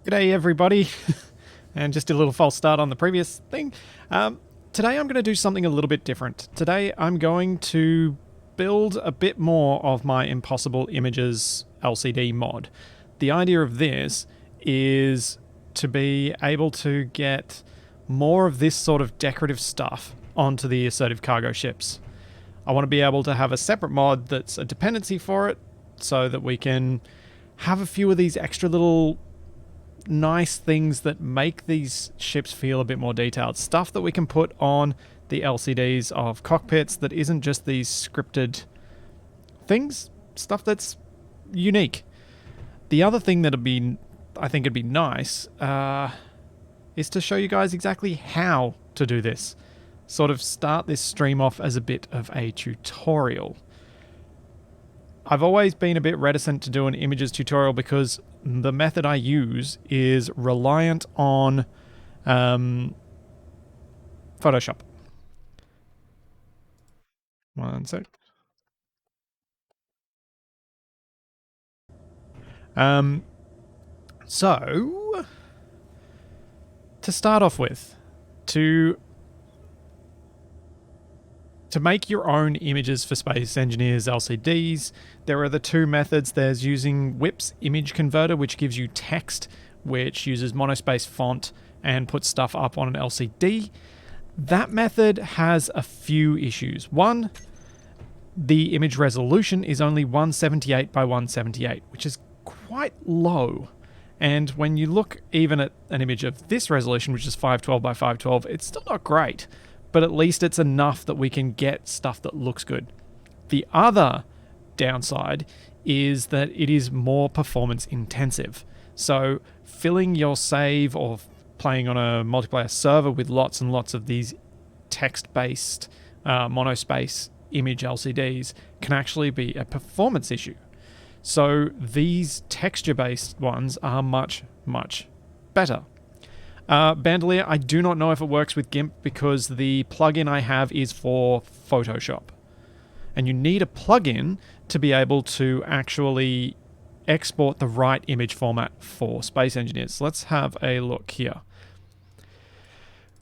G'day everybody, and just did a little false start on the previous thing. Today I'm going to do something a little bit different. Today I'm going to build a bit more of my Impossible Images LCD mod. The idea of this is to be able to get more of this sort of decorative stuff onto the assertive cargo ships. I want to be able to have a separate mod that's a dependency for it so that we can have a few of these extra little nice things that make these ships feel a bit more detailed. Stuff that we can put on the LCDs of cockpits that isn't just these scripted things. Stuff that's unique. The other thing that'd be, I think it'd be nice, is to show you guys exactly how to do this. Sort of start this stream off as a bit of a tutorial. I've always been a bit reticent to do an images tutorial because the method I use is reliant on Photoshop. One sec. So, to start off with, to make your own images for Space Engineers LCDs, there are the two methods. There's using WIP's image converter, which gives you text, which uses monospace font and puts stuff up on an LCD. That method has a few issues. One, the image resolution is only 178 by 178, which is quite low. And when you look even at an image of this resolution, which is 512 by 512, it's still not great. But at least it's enough that we can get stuff that looks good. The other downside is that it is more performance intensive. So filling your save or playing on a multiplayer server with lots and lots of these text-based monospace image LCDs can actually be a performance issue. So these texture-based ones are much, much better. Bandolier, I do not know if it works with GIMP because the plugin I have is for Photoshop. And you need a plugin to be able to actually export the right image format for Space Engineers. So let's have a look here.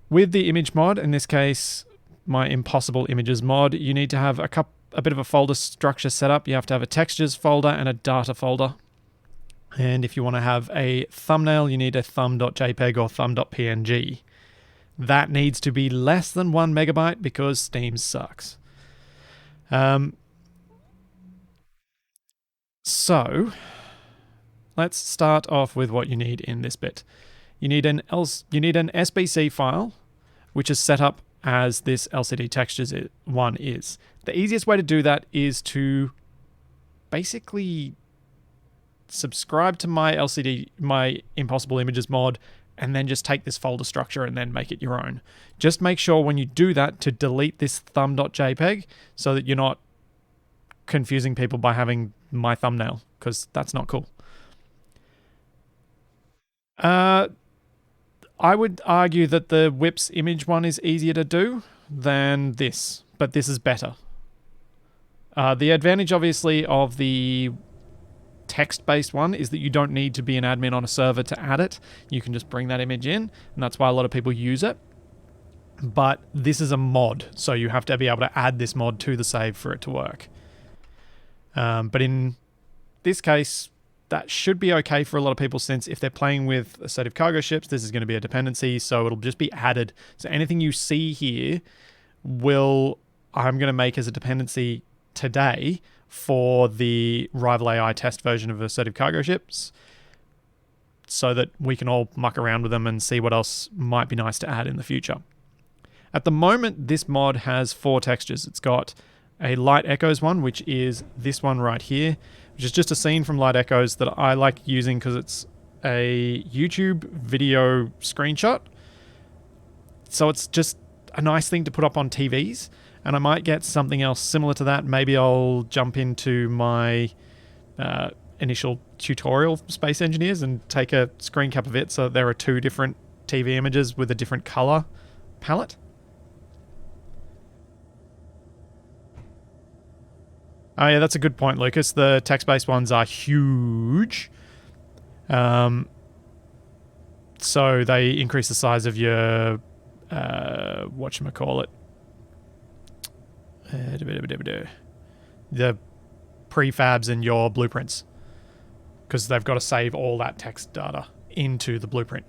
With the image mod, in this case, my Impossible Images mod, you need to have a bit of a folder structure set up. You have to have a textures folder and a data folder. And if you want to have a thumbnail, you need a thumb.jpg or thumb.png. That needs to be less than 1 megabyte because Steam sucks. So, let's start off with what you need in this bit. You need an SBC file, which is set up as this LCD textures one is. The easiest way to do that is to basically subscribe to my my Impossible Images mod, and then just take this folder structure and then make it your own. Just make sure when you do that to delete this thumb.jpg so that you're not confusing people by having my thumbnail, because that's not cool. I would argue that the WIP's image one is easier to do than this, but this is better. The advantage, obviously, of the text-based one is that you don't need to be an admin on a server to add it. You can just bring that image in, and that's why a lot of people use it. But this is a mod, so you have to be able to add this mod to the save for it to work. But in this case, that should be okay for a lot of people, since if they're playing with assertive cargo ships, this is going to be a dependency, so it'll just be added. So anything you see here I'm going to make as a dependency today for the Rival AI test version of assertive cargo ships, so that we can all muck around with them and see what else might be nice to add in the future. At the moment, this mod has 4 textures. It's got a Light Echoes one, which is this one right here, which is just a scene from Light Echoes that I like using because it's a YouTube video screenshot. So it's just a nice thing to put up on TVs. And I might get something else similar to that. Maybe I'll jump into my initial tutorial for Space Engineers and take a screen cap of it so there are 2 different TV images with a different color palette. Oh yeah, that's a good point, Lucas. The text-based ones are huge. So they increase the size of your whatchamacallit, the prefabs and your blueprints, because they've got to save all that text data into the blueprint.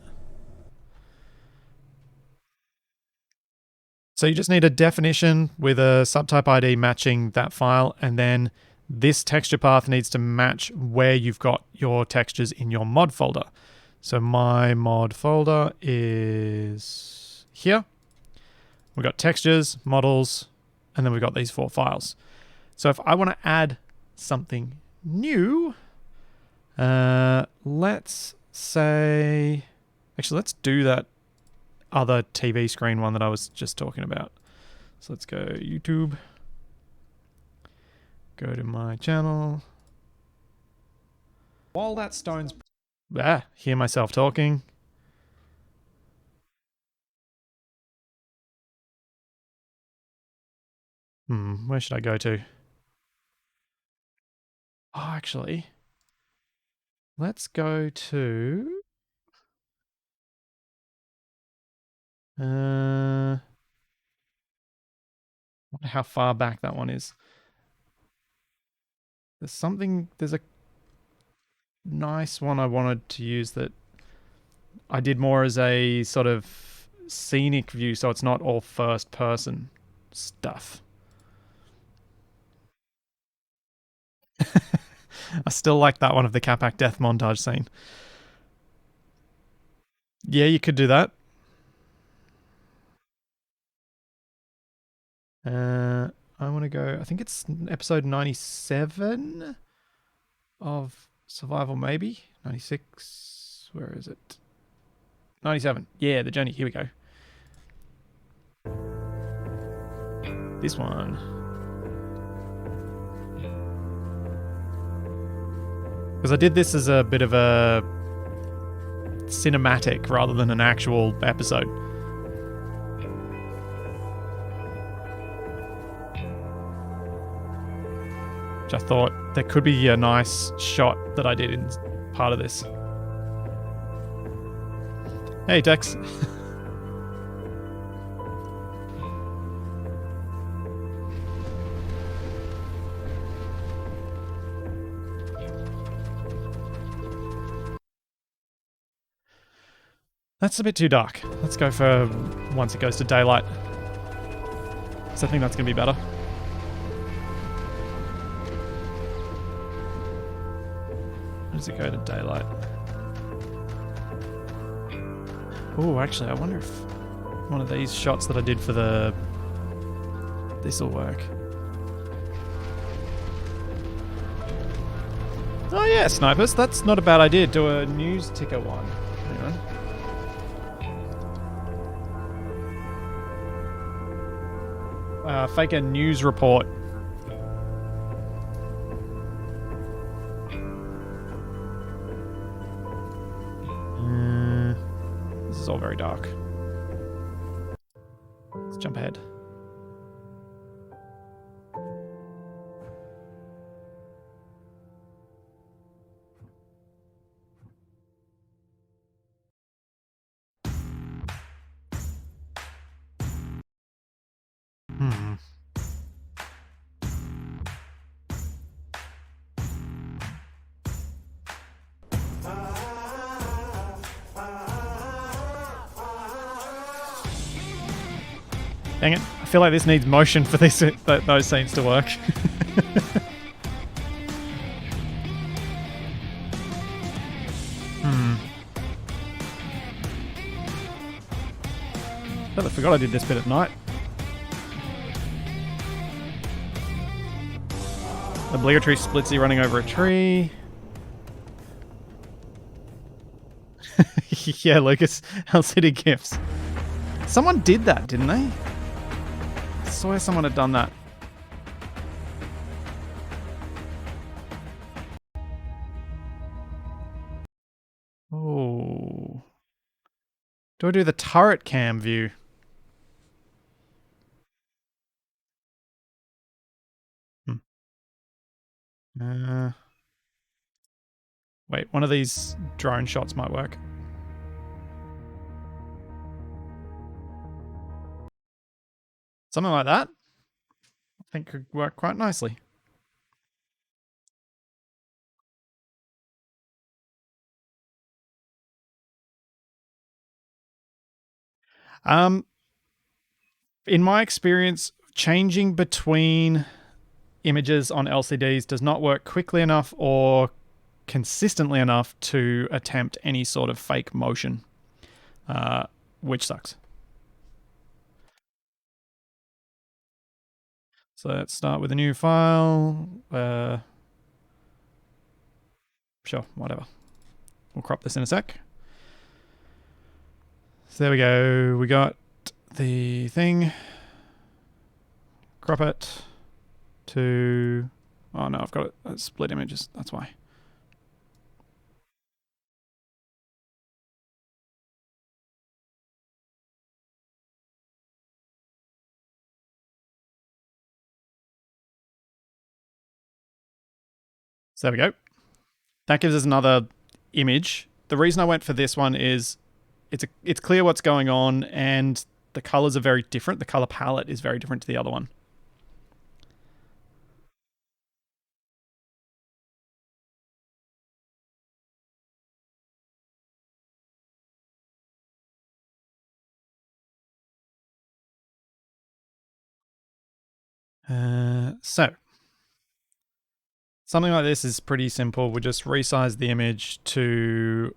So you just need a definition with a subtype ID matching that file, and then this texture path needs to match where you've got your textures in your mod folder. So my mod folder is here. We've got textures, models, and then we've got these 4 files. So if I want to add something new, let's say, actually, let's do that other TV screen one that I was just talking about. So let's go YouTube, go to my channel. While that stone's... hear myself talking. Where should I go to? Oh, actually, let's go to... I wonder how far back that one is. There's a nice one I wanted to use that I did more as a sort of scenic view, so it's not all first person stuff. I still like that one of the Capac death montage scene. Yeah, you could do that. I want to go, I think it's episode 97 of Survival, maybe? 96, where is it? 97, yeah, the journey, here we go. This one. Because I did this as a bit of a cinematic rather than an actual episode. Which I thought there could be a nice shot that I did in part of this. Hey, Tex. That's a bit too dark. Let's go for once it goes to daylight. So I think that's going to be better. Where does it go to daylight? Oh, actually, I wonder if one of these shots that I did for the... This will work. Oh yeah, snipers. That's not a bad idea. Do a news ticker one. Hang on. Fake a news report. This is all very dark. Let's jump ahead. Dang it. I feel like this needs motion for those scenes to work. I forgot I did this bit at night. Obligatory splitsy running over a tree. Yeah, Lucas. LCD GIFs. Someone did that, didn't they? I swear someone had done that. Oh. Do I do the turret cam view? Wait, one of these drone shots might work. Something like that, I think could work quite nicely. Um, in my experience, changing between images on LCDs does not work quickly enough or consistently enough to attempt any sort of fake motion, which sucks. So let's start with a new file. Sure, whatever. We'll crop this in a sec. So there we go. We got the thing. Crop it to... Oh no, I've got it split images. That's why. So there we go. That gives us another image. The reason I went for this one is it's clear what's going on, and the colors are very different. The color palette is very different to the other one. So something like this is pretty simple. We just resize the image to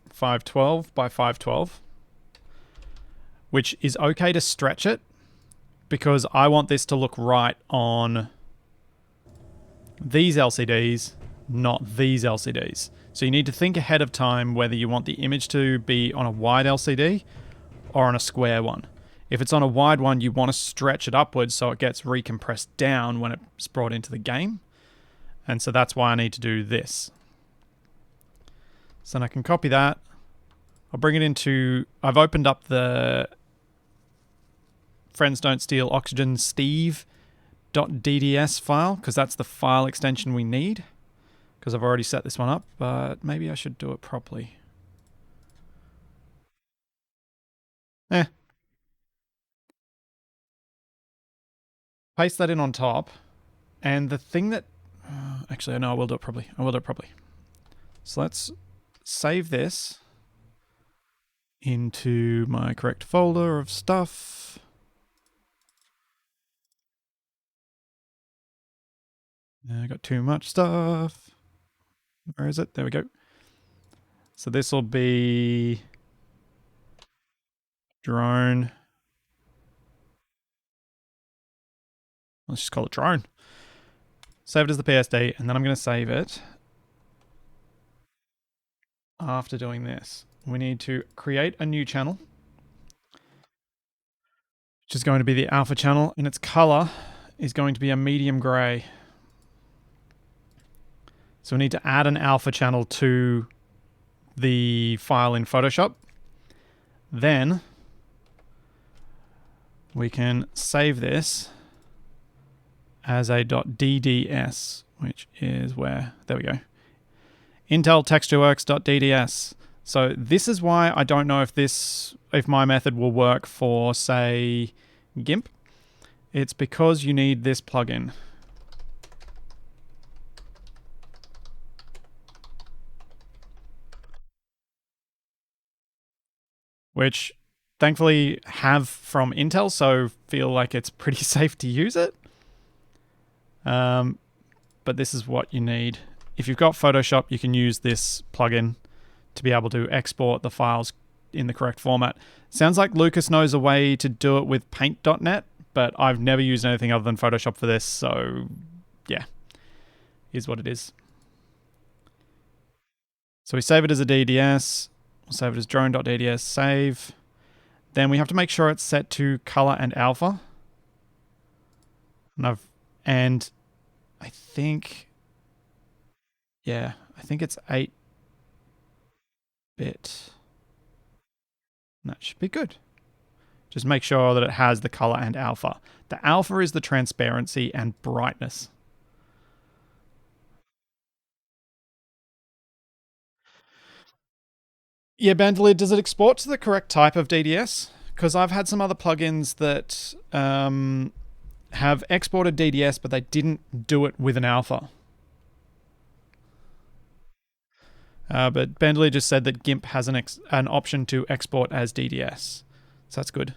512 by 512, which is okay to stretch it because I want this to look right on these LCDs, not these LCDs. So you need to think ahead of time whether you want the image to be on a wide LCD or on a square one. If it's on a wide one, you want to stretch it upwards so it gets recompressed down when it's brought into the game. And so that's why I need to do this. So then I can copy that. I'll bring it into... I've opened up the Friends Don't Steal Oxygen Steve.dds file because that's the file extension we need, because I've already set this one up, but maybe I should do it properly. Paste that in on top, and the thing that... actually, no, I will do it properly. So let's save this into my correct folder of stuff. I got too much stuff. Where is it? There we go. So this will be drone. Let's just call it drone. Save it as the PSD, and then I'm going to save it after doing this. We need to create a new channel, which is going to be the alpha channel, and its color is going to be a medium gray. So we need to add an alpha channel to the file in Photoshop. Then we can save this as a .dds, which is where... There we go. Intel TextureWorks.dds. So this is why I don't know if my method will work for, say, GIMP. It's because you need this plugin. Which thankfully have from Intel, so feel like it's pretty safe to use it. But this is what you need. If you've got Photoshop, you can use this plugin to be able to export the files in the correct format. Sounds like Lucas knows a way to do it with Paint.net, but I've never used anything other than Photoshop for this, so yeah, is what it is. So we save it as a DDS. We'll save it as drone.dds, save. Then we have to make sure it's set to color and alpha. And I think, yeah, I think it's 8-bit. That should be good. Just make sure that it has the color and alpha. The alpha is the transparency and brightness. Yeah, Bandolier, does it export to the correct type of DDS? because I've had some other plugins that have exported DDS, but they didn't do it with an alpha. But Bentley just said that GIMP has an option to export as DDS. So that's good.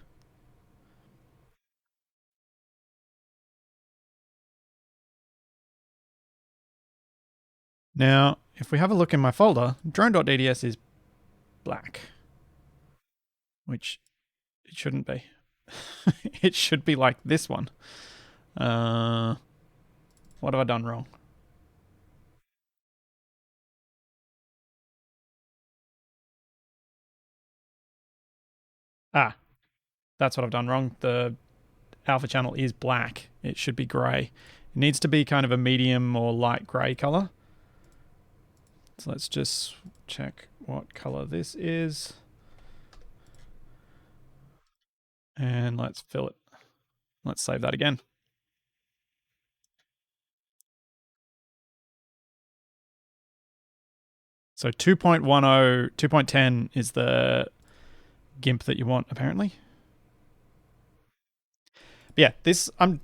Now, if we have a look in my folder, drone.dds is black, which it shouldn't be. It should be like this one. What have I done wrong? Ah, that's what I've done wrong. The alpha channel is black. It should be grey. It needs to be kind of a medium or light grey color. So let's just check what color this is. And let's fill it. Let's save that again. So 2.10, 2.10 is the GIMP that you want, apparently. But yeah, this I'm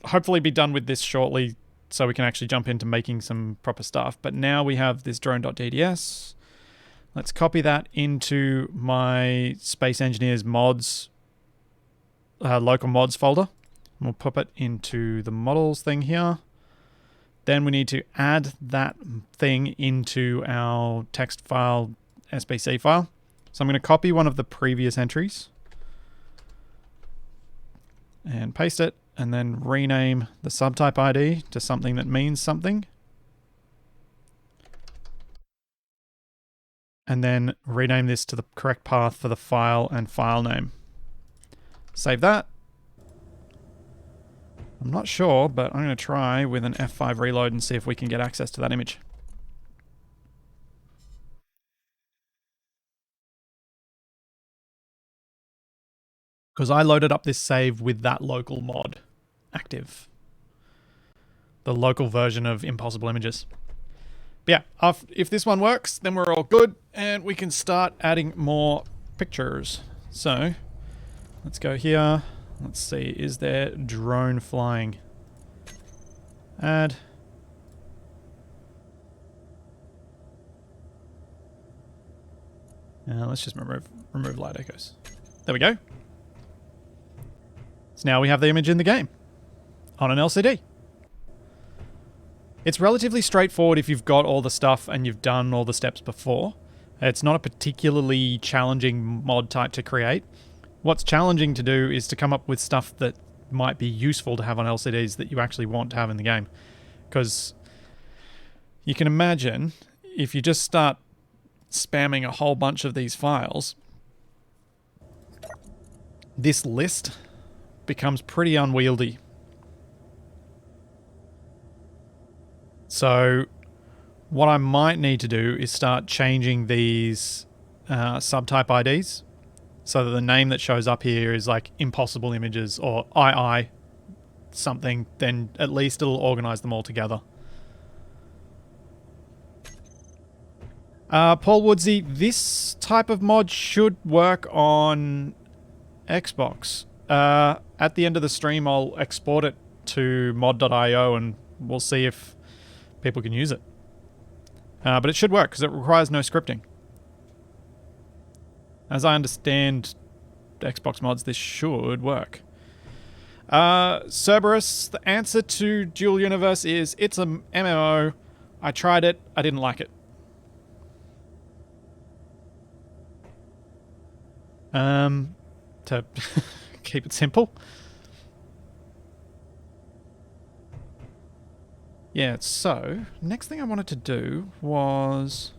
hopefully be done with this shortly so we can actually jump into making some proper stuff. But now we have this drone.dds. Let's copy that into my Space Engineers mods, local mods folder. And we'll pop it into the models thing here. Then we need to add that thing into our text file, SBC file. So I'm going to copy one of the previous entries and paste it, and then rename the subtype ID to something that means something. And then rename this to the correct path for the file and file name. Save that. I'm not sure, but I'm going to try with an F5 reload and see if we can get access to that image. Because I loaded up this save with that local mod active. The local version of Impossible Images. But yeah, if this one works, then we're all good, and we can start adding more pictures. So, let's go here. Let's see, is there drone flying? Add. Let's just remove light echoes. There we go. So now we have the image in the game on an LCD. It's relatively straightforward if you've got all the stuff and you've done all the steps before. It's not a particularly challenging mod type to create. What's challenging to do is to come up with stuff that might be useful to have on LCDs that you actually want to have in the game. Because you can imagine if you just start spamming a whole bunch of these files, this list becomes pretty unwieldy. So what I might need to do is start changing these subtype IDs so that the name that shows up here is like Impossible Images or II something, then at least it'll organize them all together. Paul Woodsy, this type of mod should work on Xbox. At the end of the stream, I'll export it to mod.io and we'll see if people can use it. But it should work because it requires no scripting. As I understand Xbox mods, this should work. Cerberus, the answer to Dual Universe is it's a MMO. I tried it. I didn't like it. To keep it simple. Yeah, so next thing I wanted to do was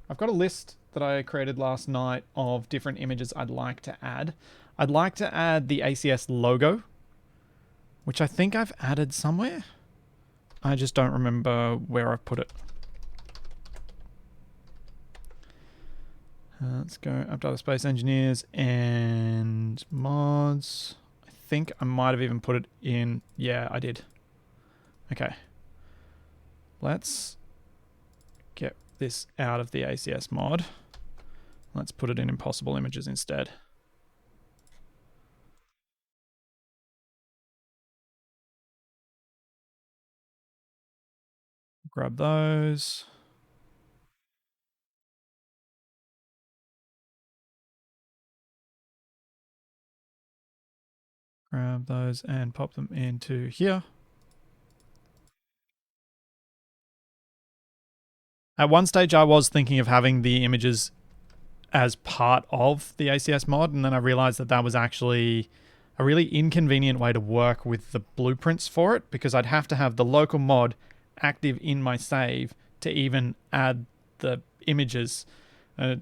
I've got a list that I created last night of different images I'd like to add. I'd like to add the ACS logo, which I think I've added somewhere. I just don't remember where I've put it. Let's go up to the Space Engineers and mods. I think I might have even put it in. Yeah, I did. Okay. Let's get this out of the ACS mod. Let's put it in Impossible Images instead. Grab those. Grab those and pop them into here. At one stage, I was thinking of having the images as part of the ACS mod, and then I realized that that was actually a really inconvenient way to work with the blueprints for it, because I'd have to have the local mod active in my save to even add the images. I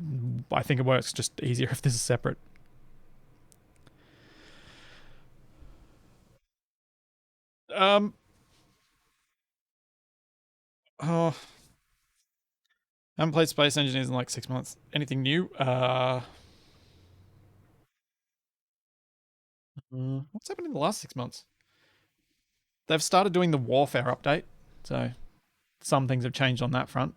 think it works just easier if this is separate. Oh, I haven't played Space Engineers in like 6 months. Anything new? What's happened in the last 6 months? They've started doing the Warfare update, so some things have changed on that front.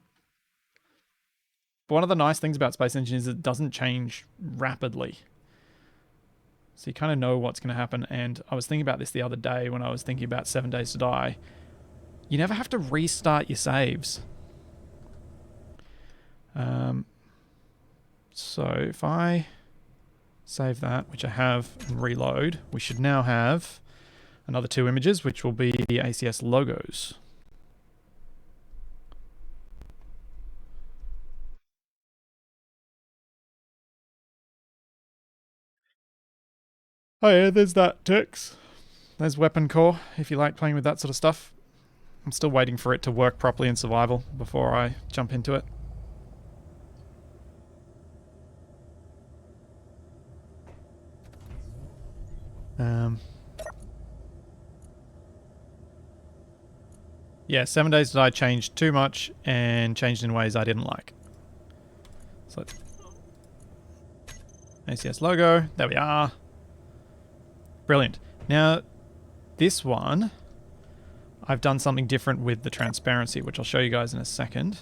But one of the nice things about Space Engineers is it doesn't change rapidly. So you kind of know what's going to happen. And I was thinking about this the other day when I was thinking about 7 Days to Die. You never have to restart your saves. So if I save that, which I have, and reload, we should now have another 2 images, which will be the ACS logos. Oh yeah, there's that Turks. There's Weapon Core, if you like playing with that sort of stuff. I'm still waiting for it to work properly in survival before I jump into it. Yeah, 7 Days to Die changed too much and changed in ways I didn't like. So, ACS logo, there we are. Brilliant. Now, this one, I've done something different with the transparency, which I'll show you guys in a second.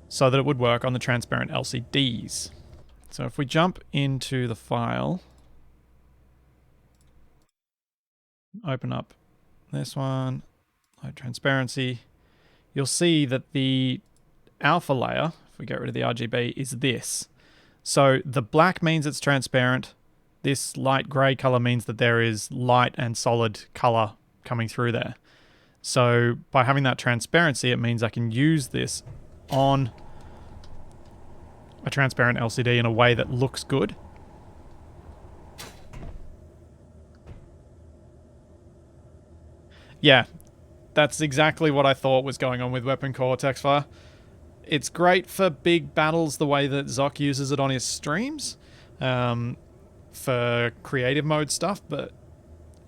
So that it would work on the transparent LCDs. So if we jump into the file, open up this one, load transparency, you'll see that the alpha layer, if we get rid of the RGB, is this. So the black means it's transparent. This light grey color means that there is light and solid color coming through there. So by having that transparency, it means I can use this on a transparent LCD in a way that looks good. Yeah, that's exactly what I thought was going on with Weapon Core Textfire. It's great for big battles the way that Zoc uses it on his streams for creative mode stuff, but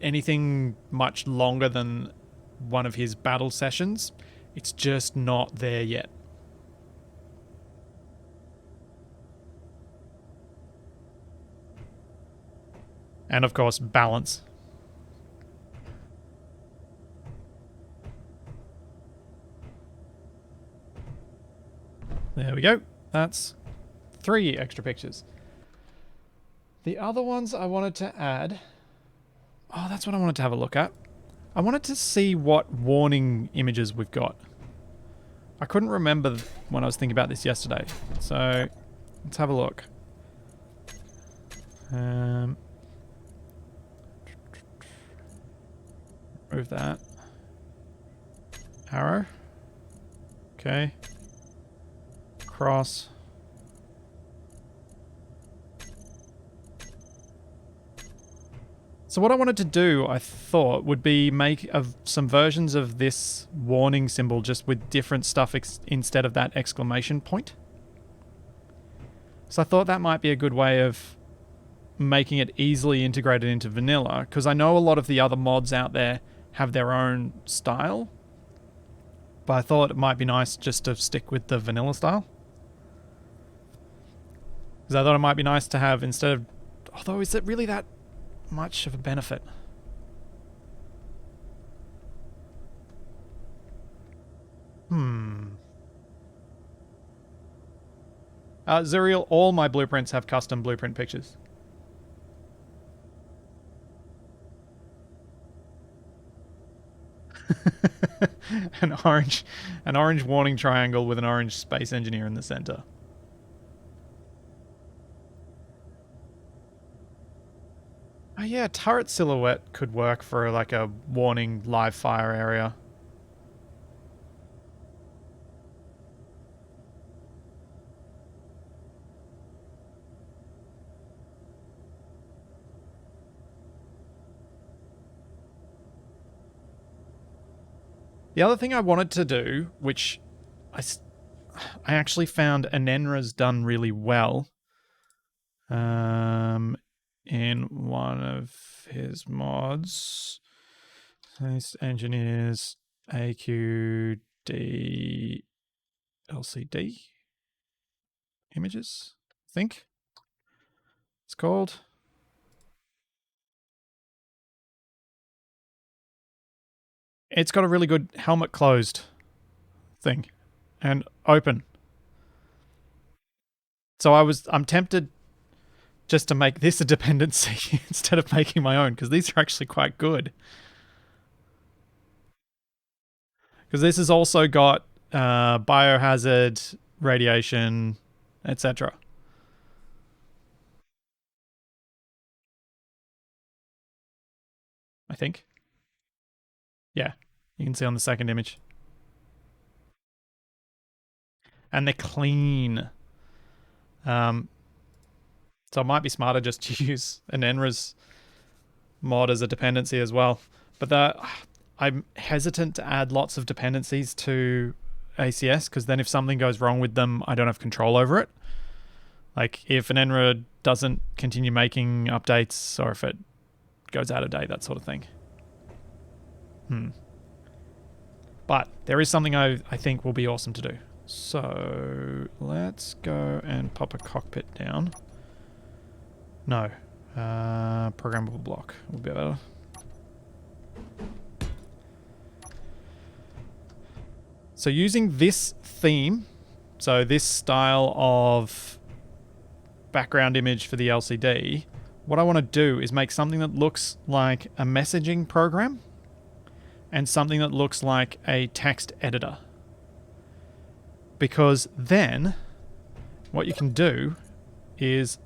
anything much longer than one of his battle sessions, it's just not there yet. And of course, balance. There we go. That's 3 extra pictures. The other ones I wanted to add... Oh, that's what I wanted to have a look at. I wanted to see what warning images we've got. I couldn't remember when I was thinking about this yesterday. So, let's have a look. Move that. Arrow. Okay. Cross. So what I wanted to do, I thought, would be make some versions of this warning symbol just with different stuff instead of that exclamation point. So I thought that might be a good way of making it easily integrated into vanilla, because I know a lot of the other mods out there have their own style, but I thought it might be nice just to stick with the vanilla style. Because I thought it might be nice to have, instead of... Although, is it really that much of a benefit? Zuriel, all my blueprints have custom blueprint pictures. an orange warning triangle with an orange space engineer in the center. Oh yeah, turret silhouette could work for like a warning live fire area. The other thing I wanted to do, which I actually found Anenra's done really well, in one of his mods. Space Engineers AQD LCD images, I think it's called. It's got a really good helmet closed thing and open. So I'm tempted just to make this a dependency instead of making my own, because these are actually quite good. Because this has also got biohazard, radiation, etc. I think. Yeah, you can see on the second image. And they're clean. Um, so it might be smarter just to use an Enra's mod as a dependency as well. But I'm hesitant to add lots of dependencies to ACS, because then if something goes wrong with them, I don't have control over it. Like if an Enra doesn't continue making updates, or if it goes out of date, that sort of thing. But there is something I think will be awesome to do. So let's go and pop a cockpit down. No. Programmable block will be better. So using this theme, so this style of background image for the LCD, what I want to do is make something that looks like a messaging program and something that looks like a text editor. Because then what you can do is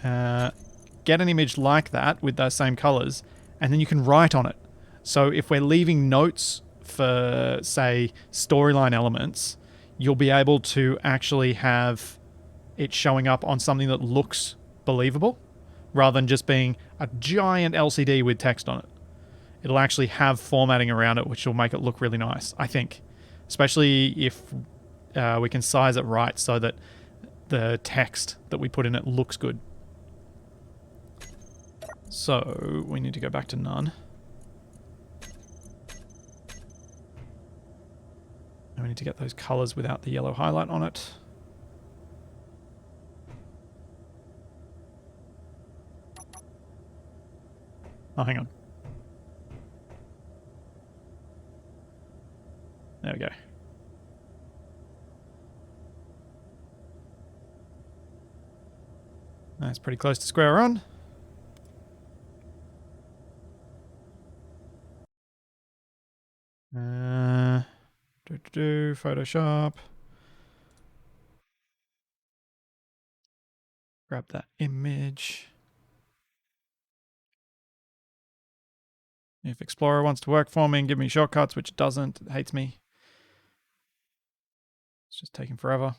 get an image like that with those same colors, and then you can write on it. So if we're leaving notes for, say, storyline elements, you'll be able to actually have it showing up on something that looks believable rather than just being a giant LCD with text on it. It'll actually have formatting around it, which will make it look really nice, I think. Especially if we can size it right so that the text that we put in it looks good. So we need to go back to none. And we need to get those colors without the yellow highlight on it. Oh, hang on. There we go. That's pretty close to square on. Photoshop. Grab that image. If Explorer wants to work for me and give me shortcuts, which it doesn't, it hates me. It's just taking forever.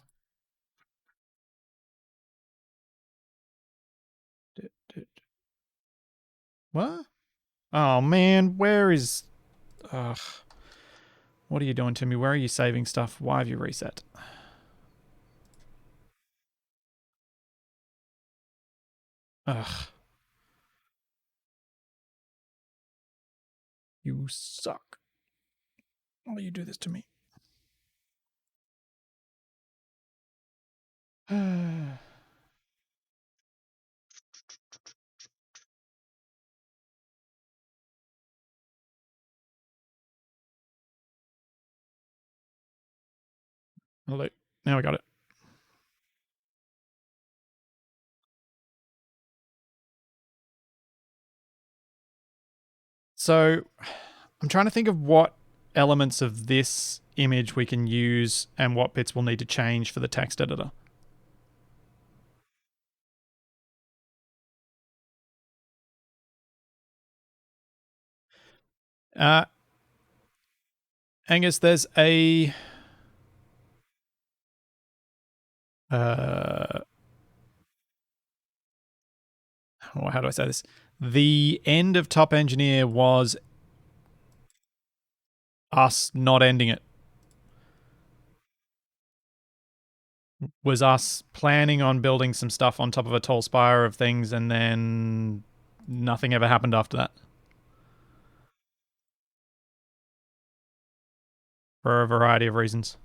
What? Oh man, where is... Ugh. What are you doing to me? Where are you saving stuff? Why have you reset? Ugh. You suck. Why do you do this to me? Now I got it. So I'm trying to think of what elements of this image we can use and what bits we'll need to change for the text editor. Uh, Angus, there's a how do I say this? The end of Top Engineer was us not ending it. Was us planning on building some stuff on top of a tall spire of things, and then nothing ever happened after that for a variety of reasons.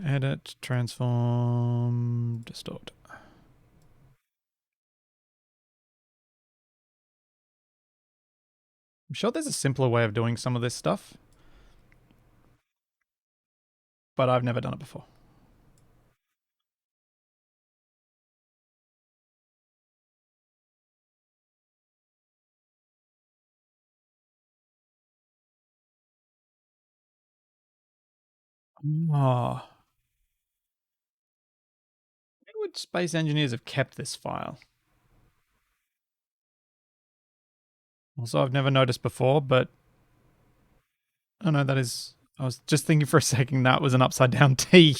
Edit, transform, distort. I'm sure there's a simpler way of doing some of this stuff, but I've never done it before. Oh, why would space engineers have kept this file? Also, I've never noticed before, but oh no, that is. I was just thinking for a second that was an upside down T.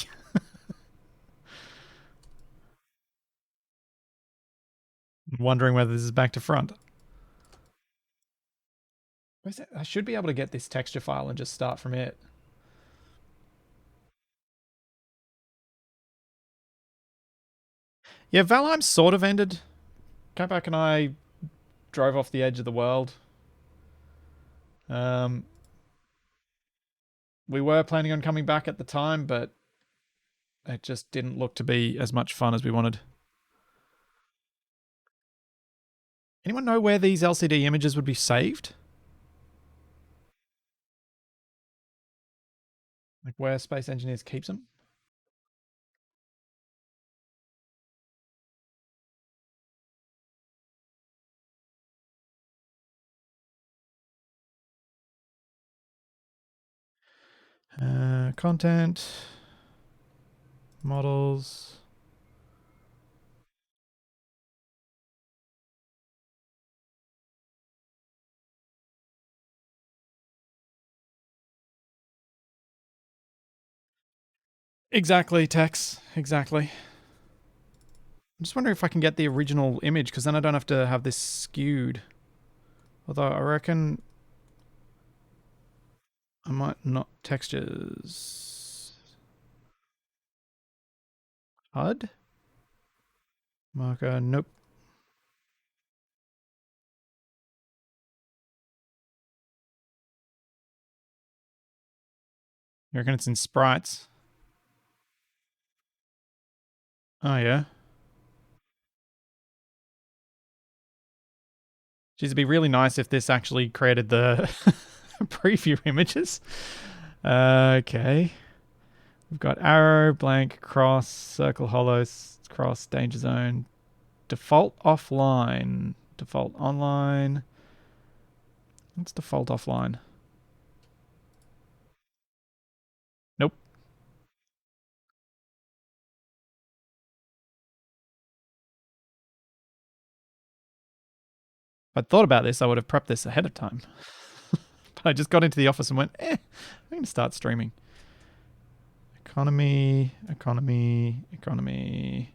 Wondering whether this is back to front. I should be able to get this texture file and just start from it. Yeah, Valheim sort of ended. Kopak and I drove off the edge of the world. Um, we were planning on coming back at the time, but it just didn't look to be as much fun as we wanted. Anyone know where these LCD images would be saved? Like where Space Engineers keeps them? Content, models. Exactly, Tex. Exactly. I'm just wondering if I can get the original image because then I don't have to have this skewed. Although I reckon I might not textures. HUD? Marker, nope. You reckon it's in sprites? Oh, yeah. Geez, it'd be really nice if this actually created the preview images. Okay. We've got arrow, blank, cross, circle, hollow, cross, danger zone, default offline, default online. What's default offline? Nope. If I'd thought about this, I would have prepped this ahead of time. But I just got into the office and went, I'm going to start streaming. Economy, economy, economy,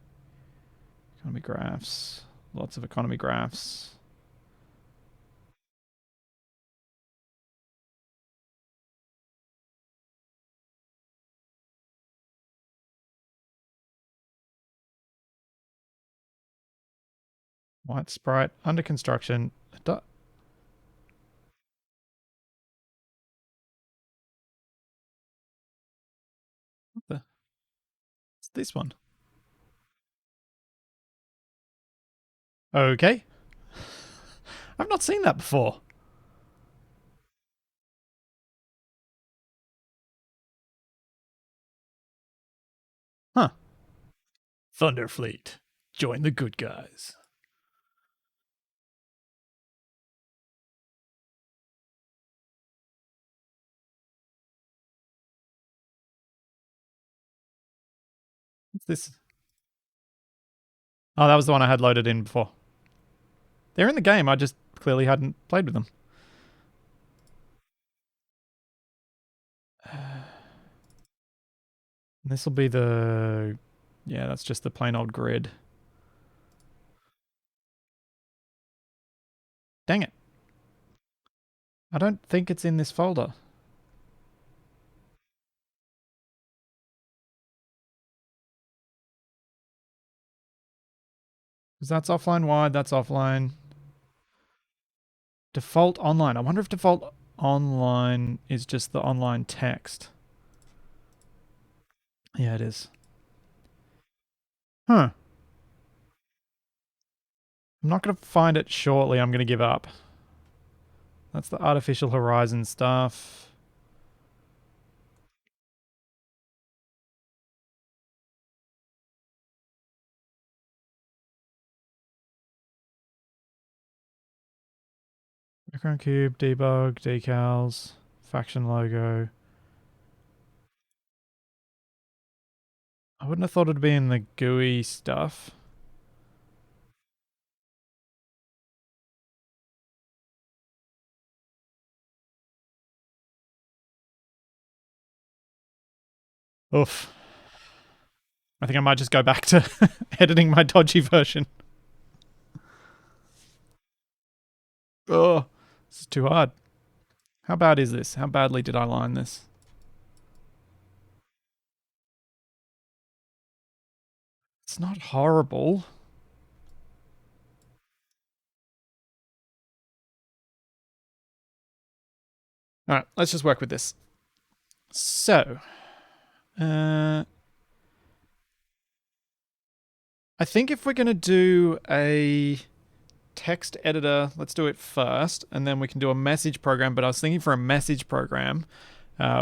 economy graphs. Lots of economy graphs. White sprite, under construction. What the? It's this one. Okay. I've not seen that before. Huh. Thunderfleet. Join the good guys. What's this? Oh, that was the one I had loaded in before. They're in the game. I just clearly hadn't played with them. This will be the... Yeah, that's just the plain old grid. Dang it. I don't think it's in this folder. Because that's offline wide, that's offline. Default online. I wonder if default online is just the online text. Yeah, it is. Huh. I'm not going to find it shortly. I'm going to give up. That's the artificial horizon stuff. Background cube, debug, decals, faction logo. I wouldn't have thought it'd be in the GUI stuff. Oof. I think I might just go back to editing my dodgy version. Oh, this is too hard. How bad is this? How badly did I line this? It's not horrible. All right, let's just work with this. So, I think if we're going to do a text editor, let's do it first, and then we can do a message program. But I was thinking for a message program,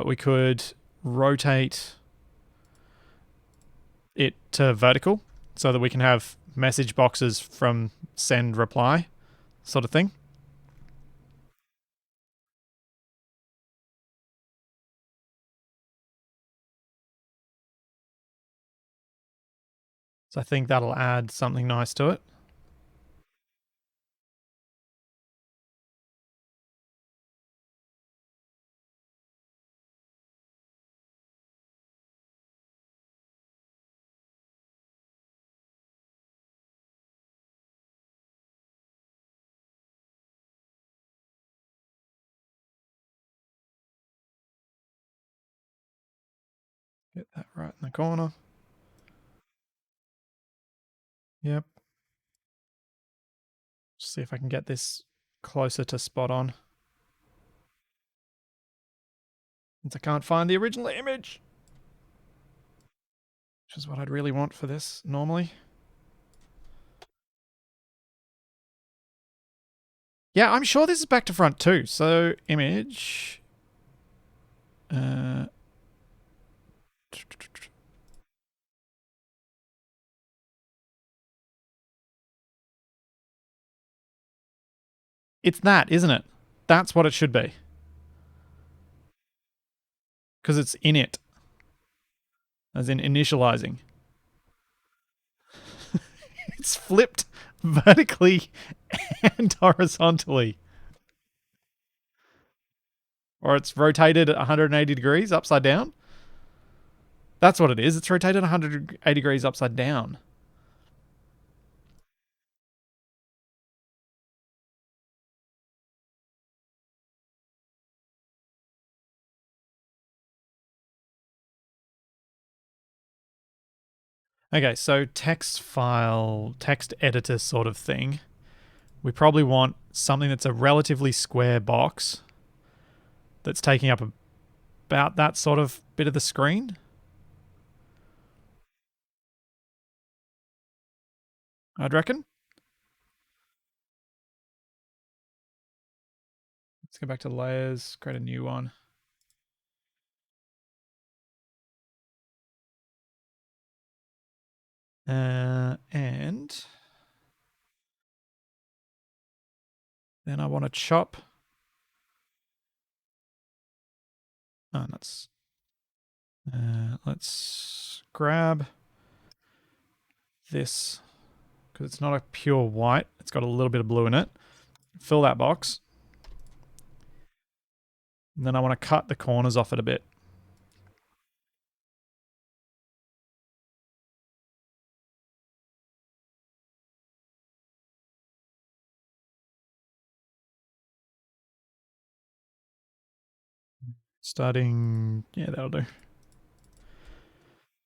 we could rotate it to vertical so that we can have message boxes from send reply sort of thing. So I think that'll add something nice to it. Get that right in the corner. Yep. Just see if I can get this closer to spot on. Since I can't find the original image. Which is what I'd really want for this normally. Yeah, I'm sure this is back to front too. So image. It's that, isn't it? That's what it should be. Because it's in it. As in initializing. It's flipped vertically and horizontally. Or it's rotated 180 degrees upside down. That's what it is. It's rotated 180 degrees upside down. Okay, so text file, text editor sort of thing. We probably want something that's a relatively square box that's taking up about that sort of bit of the screen. I'd reckon. Let's go back to layers, create a new one. And And then I want to chop. Oh, that's. Let's grab this because it's not a pure white. It's got a little bit of blue in it. Fill that box. And then I want to cut the corners off it a bit. Starting, yeah, that'll do.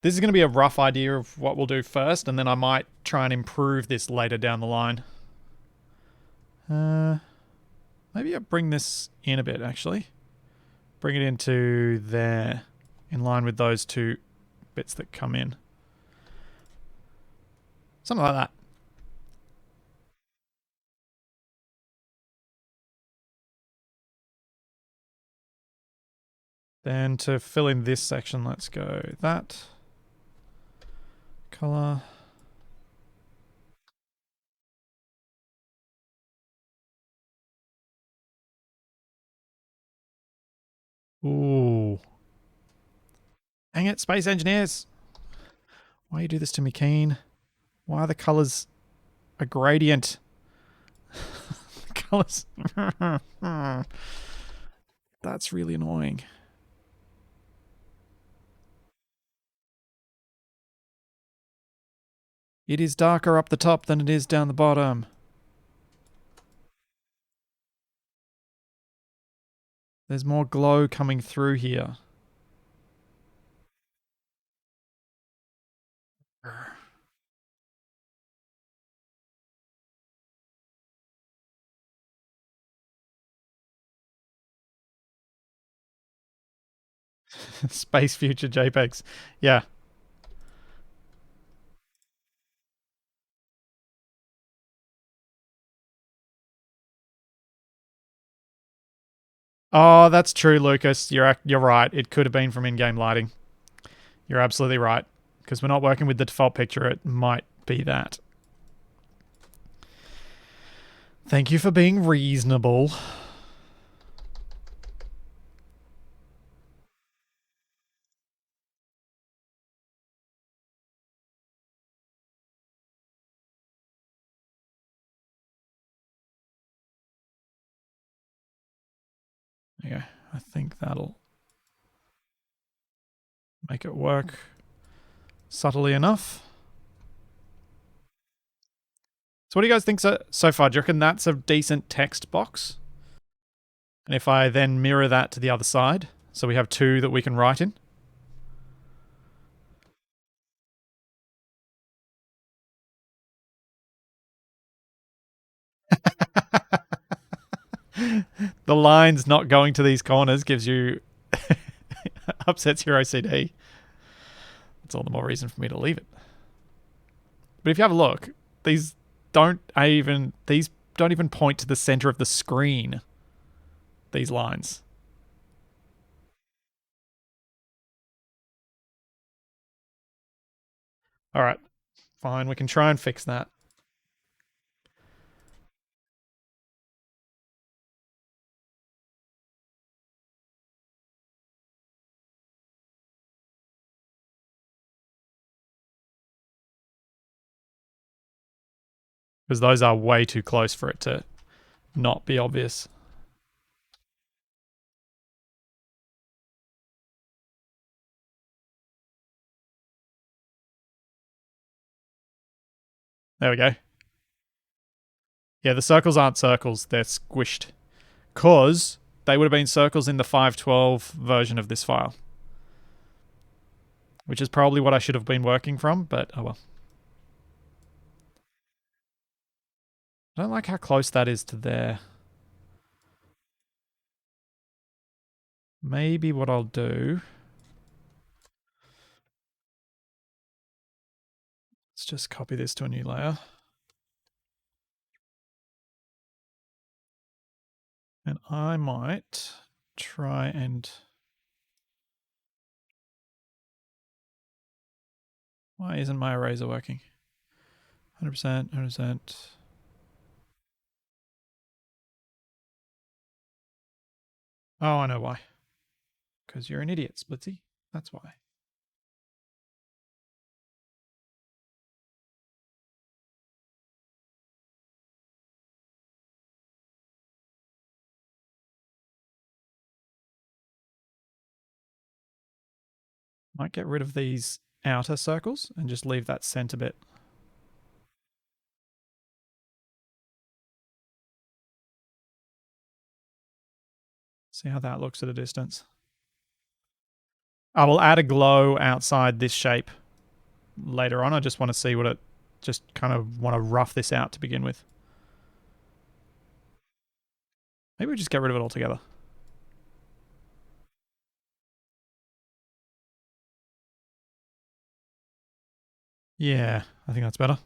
This is going to be a rough idea of what we'll do first, and then I might try and improve this later down the line. Maybe I'll bring this in a bit, actually. Bring it into there, in line with those two bits that come in. Something like that. Then to fill in this section, let's go that. Color. Ooh. Dang it, space engineers. Why you do this to me, Keen? Why are the colors a gradient? Colors. That's really annoying. It is darker up the top than it is down the bottom. There's more glow coming through here. Space future JPEGs. Yeah. Oh, that's true, Lucas. You're right. It could have been from in-game lighting. You're absolutely right. Because we're not working with the default picture, it might be that. Thank you for being reasonable. Yeah, I think that'll make it work subtly enough. So what do you guys think so far? Do you reckon that's a decent text box? And if I then mirror that to the other side, so we have two that we can write in? The lines not going to these corners gives you upsets your OCD. That's all the more reason for me to leave it. But if you have a look, these don't even point to the center of the screen. These lines. All right, fine. We can try and fix that. Because those are way too close for it to not be obvious. There we go. Yeah, the circles aren't circles, they're squished. Because they would have been circles in the 512 version of this file. Which is probably what I should have been working from, but oh well. I don't like how close that is to there. Maybe what I'll do... Let's just copy this to a new layer. And I might try and... Why isn't my eraser working? 100%, 100%. Oh, I know why. Because you're an idiot, Splitsy. That's why. Might get rid of these outer circles and just leave that center bit. See how that looks at a distance. I will add a glow outside this shape later on. I just want to see what it, just kind of want to rough this out to begin with. Maybe we just get rid of it altogether. Yeah, I think that's better.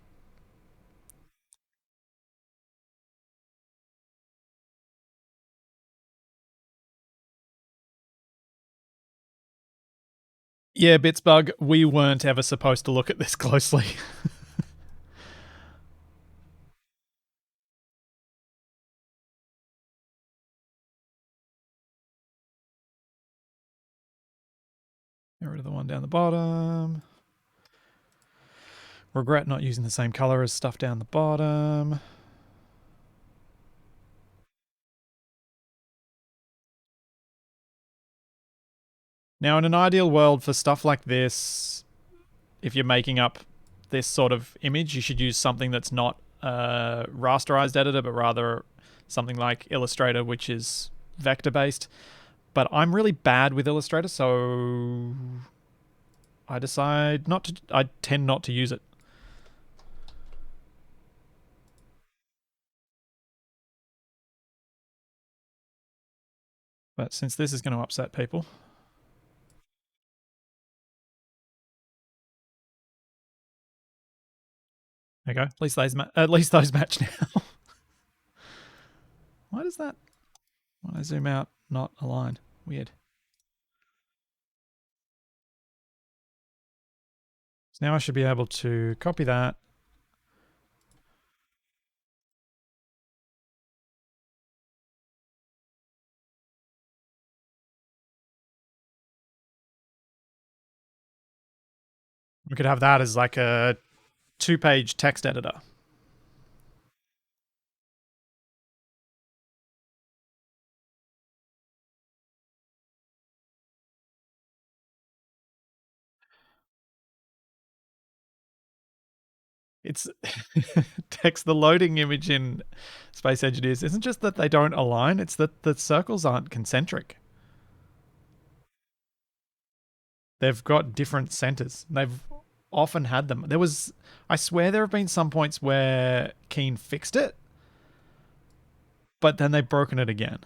Yeah, Bitsbug, we weren't ever supposed to look at this closely. Get rid of the one down the bottom. Regret not using the same color as stuff down the bottom. Now, in an ideal world for stuff like this, if you're making up this sort of image, you should use something that's not a rasterized editor, but rather something like Illustrator, which is vector based. But I'm really bad with Illustrator, so I decide not to. I tend not to use it. But since this is going to upset people, there you go. At least those match now. Why does that? When I zoom out, not align? Weird. So now I should be able to copy that. We could have that as like a 2-page text editor. It's text the loading image in Space Engineers isn't just that they don't align, it's that the circles aren't concentric. They've got different centers. They've often had them. I swear there have been some points where Keen fixed it, but then they've broken it again.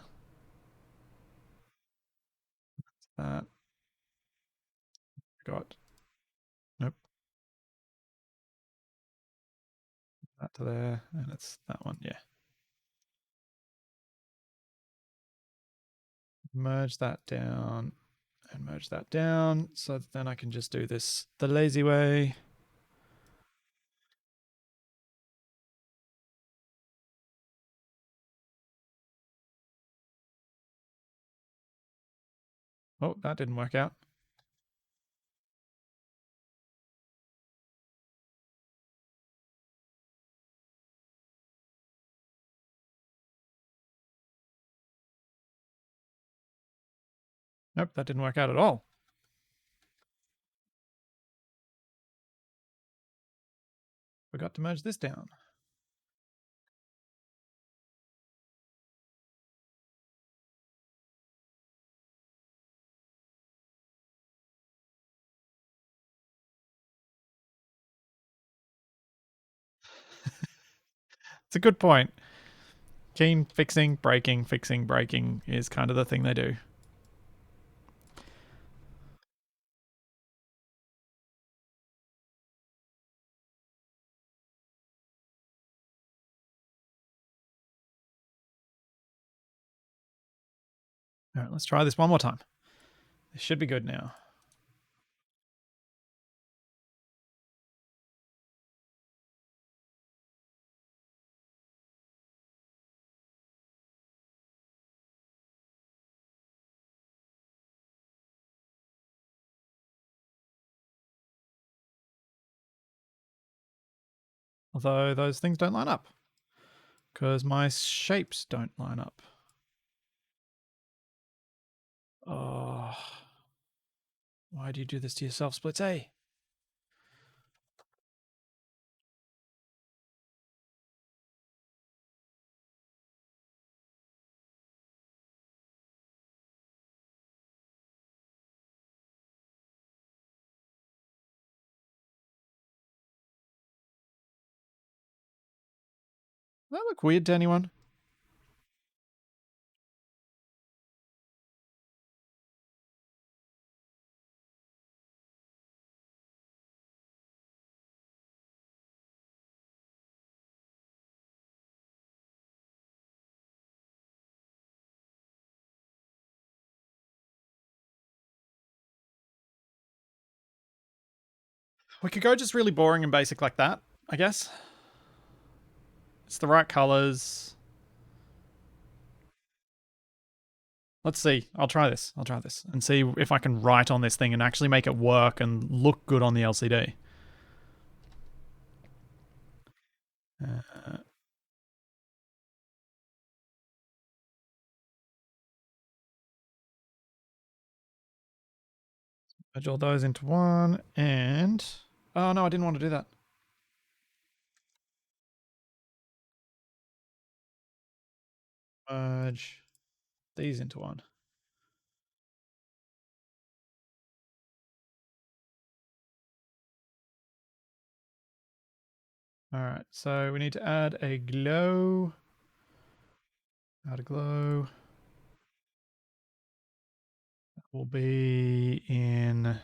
That got, nope, that to there, and it's that one, yeah. Merge that down and merge that down so that then I can just do this the lazy way. Oh, that didn't work out. Nope, that didn't work out at all. Forgot to merge this down. It's a good point. Keen fixing, breaking is kind of the thing they do. All right, let's try this one more time. This should be good now. Although those things don't line up. Because my shapes don't line up. Oh. Why do you do this to yourself, Splits A? Does that look weird to anyone? We could go just really boring and basic like that, I guess. It's the right colors. Let's see. I'll try this. And see if I can write on this thing and actually make it work and look good on the LCD. Merge all those into one and... Oh no, I didn't want to do that. Merge these into one. Alright, so we need to add a glow. Add a glow. That will be in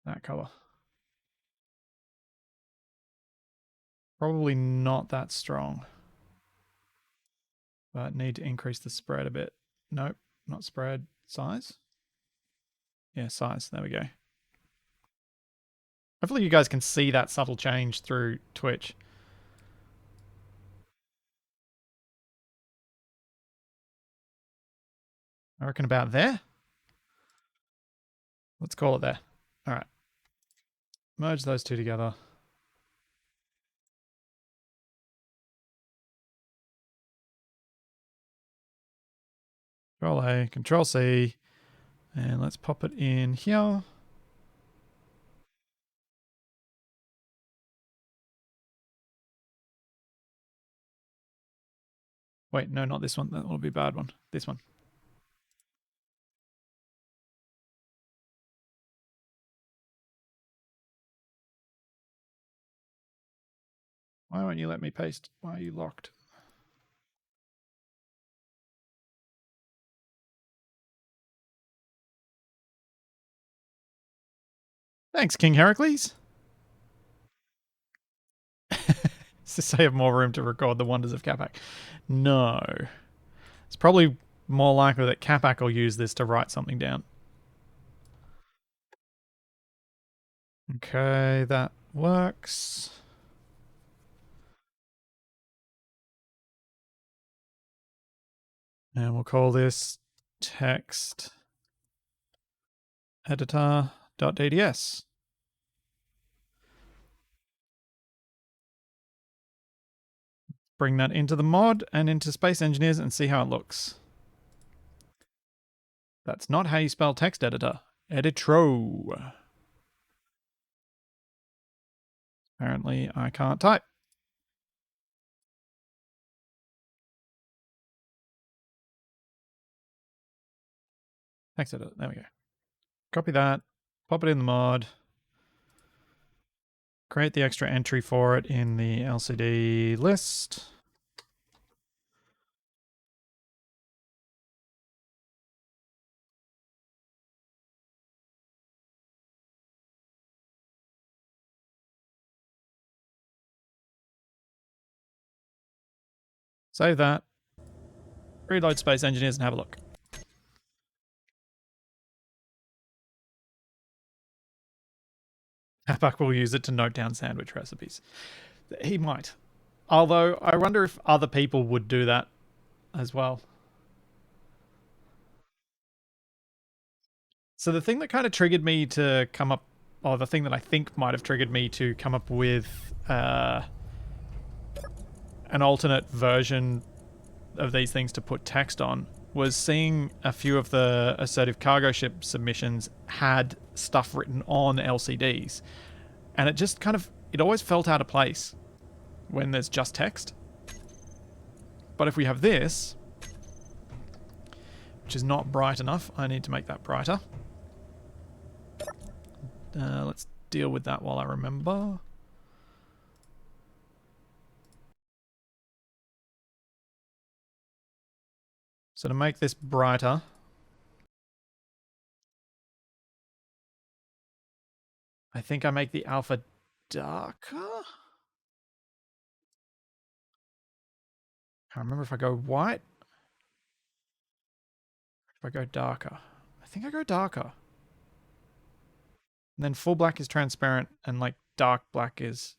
that color. Probably not that strong. But need to increase the spread a bit. Nope, not spread. Size? Yeah, size. There we go. Hopefully you guys can see that subtle change through Twitch. I reckon about there. Let's call it there. All right. Merge those two together. Control A, Control C, and let's pop it in here. Wait, no, not this one. That will be a bad one. This one. Why won't you let me paste? Why are you locked? Thanks, King Heracles. Does I have more room to record the wonders of Capac? No. It's probably more likely that Capac will use this to write something down. Okay, that works. And we'll call this text editor.dds. Bring that into the mod and into Space Engineers and see how it looks. That's not how you spell text editor. Editro. Apparently, I can't type. Text editor. There we go. Copy that. Pop it in the mod. Create the extra entry for it in the LCD list. Save that. Reload Space Engineers and have a look. Hapak will use it to note down sandwich recipes. He might. Although, I wonder if other people would do that as well. So the thing that kind of triggered me to come up or the thing that I think might have triggered me to come up with an alternate version of these things to put text on, was seeing a few of the assertive cargo ship submissions had stuff written on LCDs. And it just kind of, it always felt out of place when there's just text. But if we have this, which is not bright enough, I need to make that brighter. Let's deal with that while I remember. So to make this brighter, I think I make the alpha darker? I can't remember if I go white. If I go darker. I think I go darker. And then full black is transparent and like dark black is...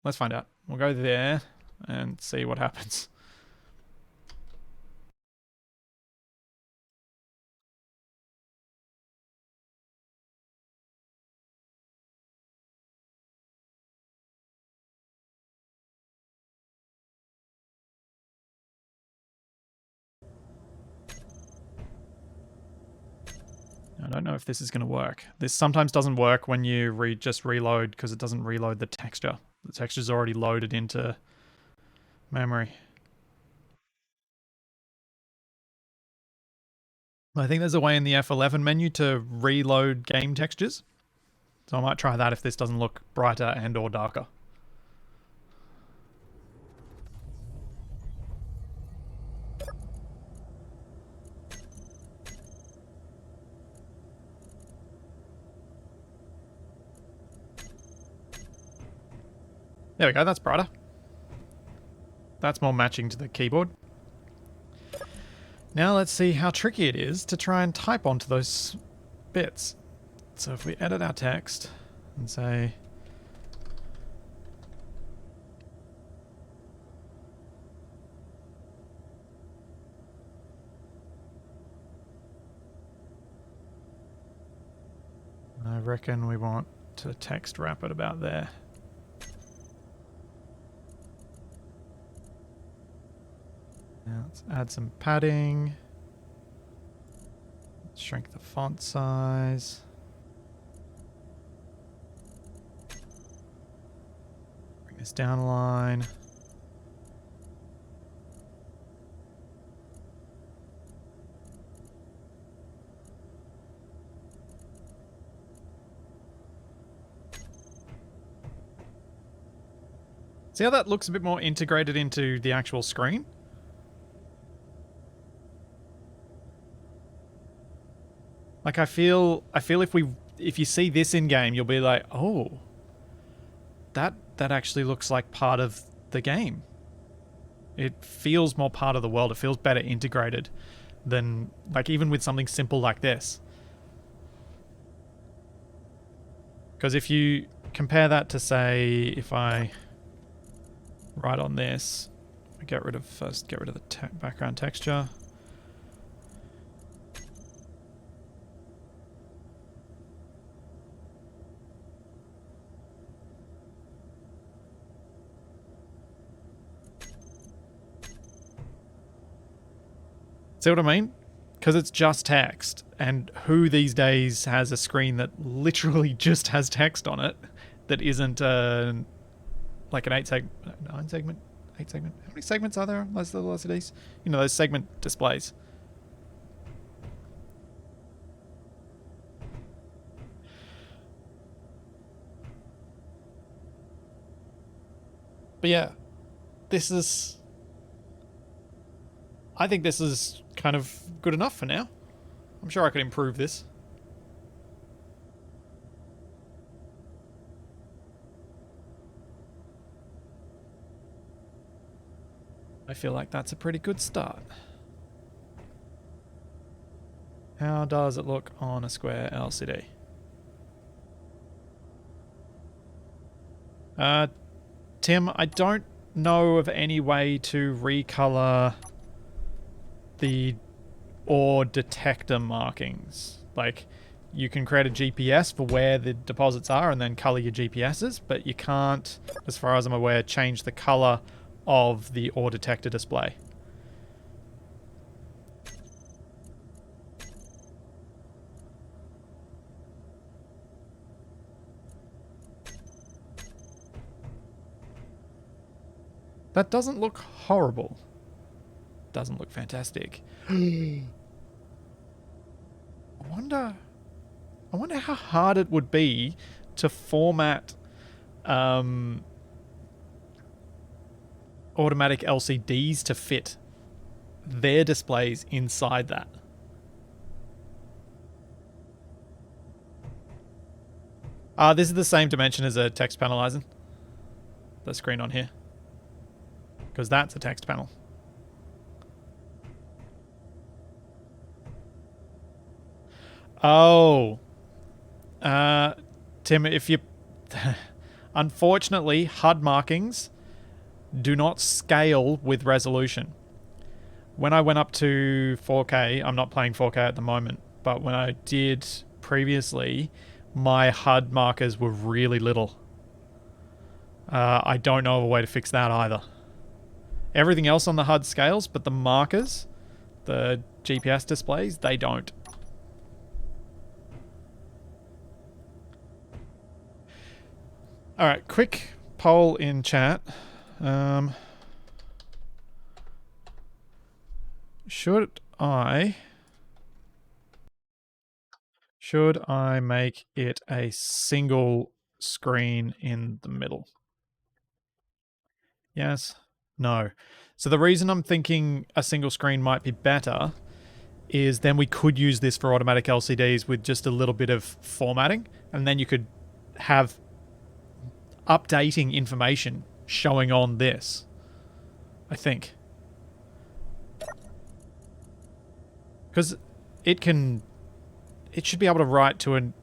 Let's find out. We'll go there and see what happens. I don't know if this is going to work. This sometimes doesn't work when you just reload because it doesn't reload the texture. The texture's already loaded into memory. I think there's a way in the F11 menu to reload game textures. So I might try that if this doesn't look brighter and or darker. There we go, that's brighter. That's more matching to the keyboard. Now let's see how tricky it is to try and type onto those bits. So if we edit our text and say... I reckon we want to text wrap it about there. Now let's add some padding. Shrink the font size. Bring this down a line. See how that looks a bit more integrated into the actual screen? Like I feel if you see this in game, you'll be like, oh, that actually looks like part of the game. It feels more part of the world. It feels better integrated than like even with something simple like this. Because if you compare that to say, if I write on this, get rid of the background texture. See what I mean? Because it's just text, and who these days has a screen that literally just has text on it that isn't like an 9 segment? How many segments are there on those little LCDs? You know, those segment displays. But yeah, I think this is kind of good enough for now. I'm sure I could improve this. I feel like that's a pretty good start. How does it look on a square LCD? Tim, I don't know of any way to recolor the ore detector markings. Like, you can create a GPS for where the deposits are and then color your GPSs, but you can't, as far as I'm aware, change the color of the ore detector display. That doesn't look horrible. Doesn't look fantastic. I wonder how hard it would be to format automatic LCDs to fit their displays inside that. This is the same dimension as a text panel, Eisen. The screen on here. Because that's a text panel. Oh. Tim, if you... Unfortunately, HUD markings do not scale with resolution. When I went up to 4K, I'm not playing 4K at the moment, but when I did previously, my HUD markers were really little. I don't know of a way to fix that either. Everything else on the HUD scales, but the markers, the GPS displays, they don't. All right, quick poll in chat. Should I make it a single screen in the middle? Yes. No. So the reason I'm thinking a single screen might be better is then we could use this for automatic LCDs with just a little bit of formatting, and then you could have updating information showing on this, I think. Because it should be able to write to an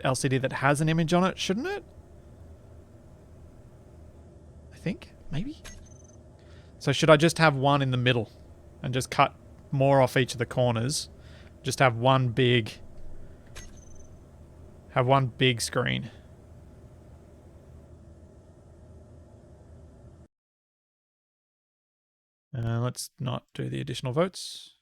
LCD that has an image on it, shouldn't it? I think, maybe? So should I just have one in the middle and just cut more off each of the corners? Just have one big screen. Let's not do the additional votes.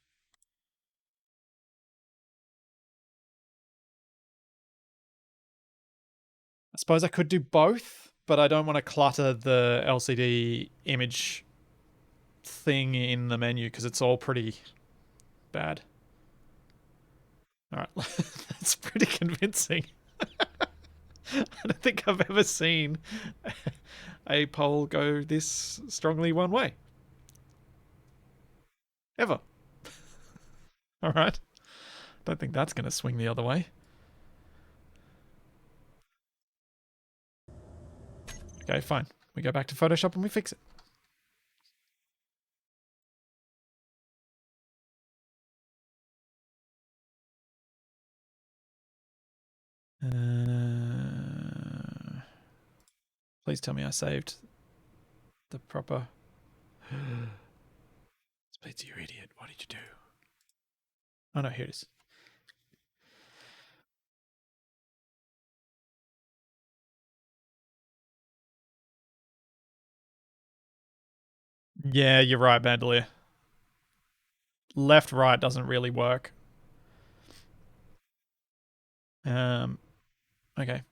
I suppose I could do both, but I don't want to clutter the LCD image thing in the menu because it's all pretty bad. All right, that's pretty convincing. I don't think I've ever seen a poll go this strongly one way. Ever. All right. Don't think that's going to swing the other way. Okay, fine. We go back to Photoshop and we fix it. Please tell me I saved the proper... Splits, you idiot. What did you do? Oh no, here it is. Yeah, you're right, Bandolier. Left, right doesn't really work. Okay.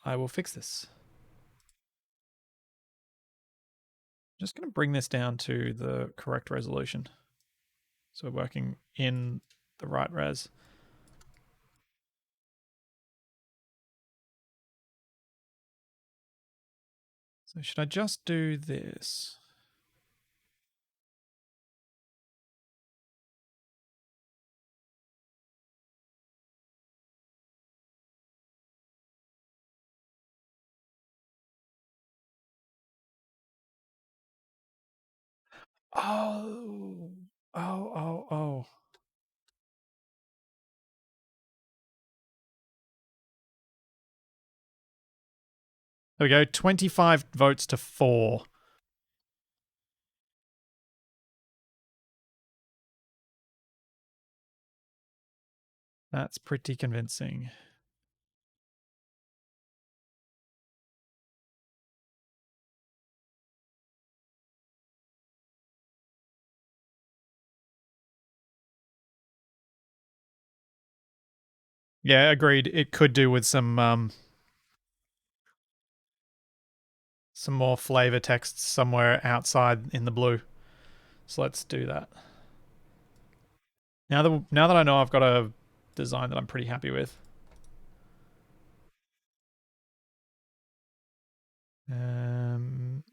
I will fix this. I'm just going to bring this down to the correct resolution. So we're working in the right res. So should I just do this? Oh. Oh. There we go. 25 votes to 4. That's pretty convincing. Yeah, agreed. It could do with some more flavor text somewhere outside in the blue. So let's do that. Now that I know I've got a design that I'm pretty happy with. Um,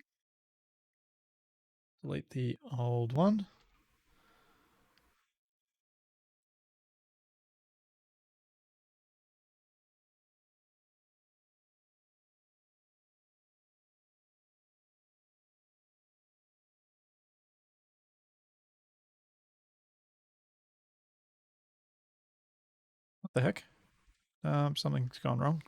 delete the old one. What the heck? Something's gone wrong.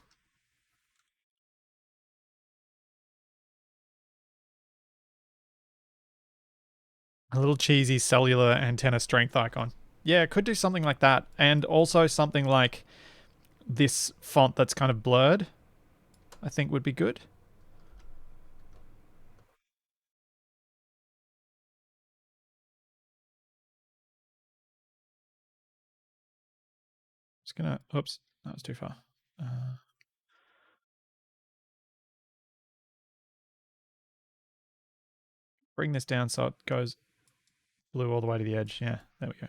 A little cheesy cellular antenna strength icon. Yeah, it could do something like that. And also something like this font that's kind of blurred, I think would be good. Just gonna, oops, that was too far. Bring this down so it goes blue all the way to the edge. Yeah, there we go.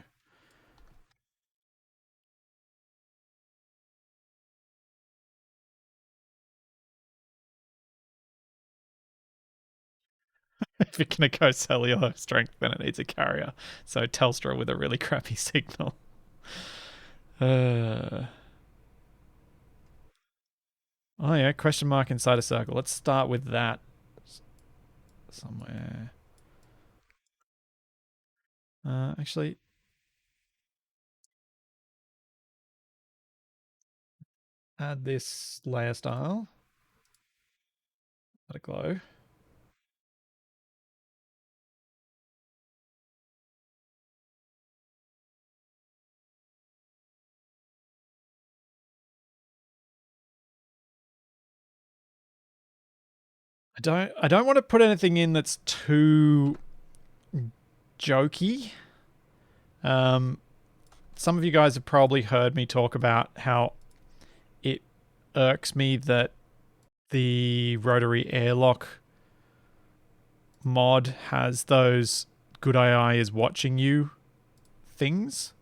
If you're gonna go cellular strength, then it needs a carrier. So Telstra with a really crappy signal. Uh, oh yeah, question mark inside a circle. Let's start with that somewhere. Actually, add this layer style. Let it glow. I don't want to put anything in that's too jokey. Um, some of you guys have probably heard me talk about how it irks me that the rotary airlock mod has those good AI is watching you things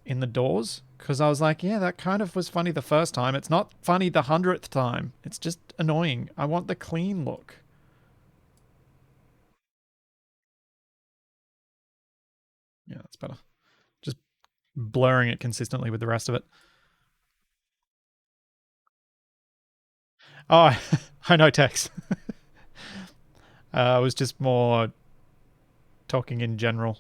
in the doors. Because I was like, yeah, that kind of was funny the first time. It's not funny the 100th time. It's just annoying. I want the clean look. Yeah, that's better. Just blurring it consistently with the rest of it. Oh, I know text. I was just more talking in general.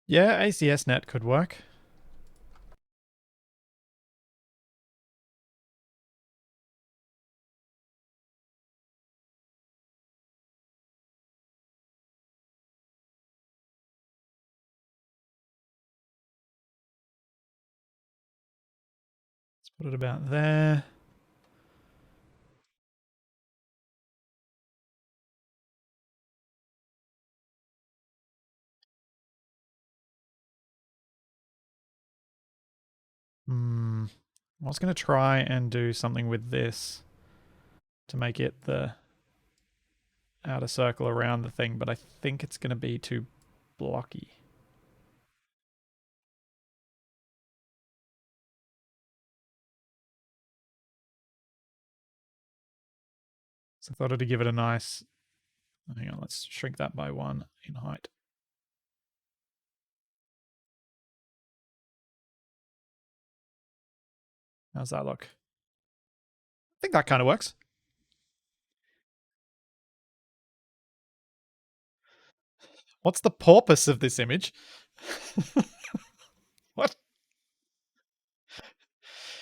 Yeah, ACS net could work. Let's put it about there. I was going to try and do something with this to make it the outer circle around the thing, but I think it's going to be too blocky. So I thought it'd give it a nice. Hang on, let's shrink that by 1 in height. How's that look? I think that kind of works. What's the purpose of this image? What?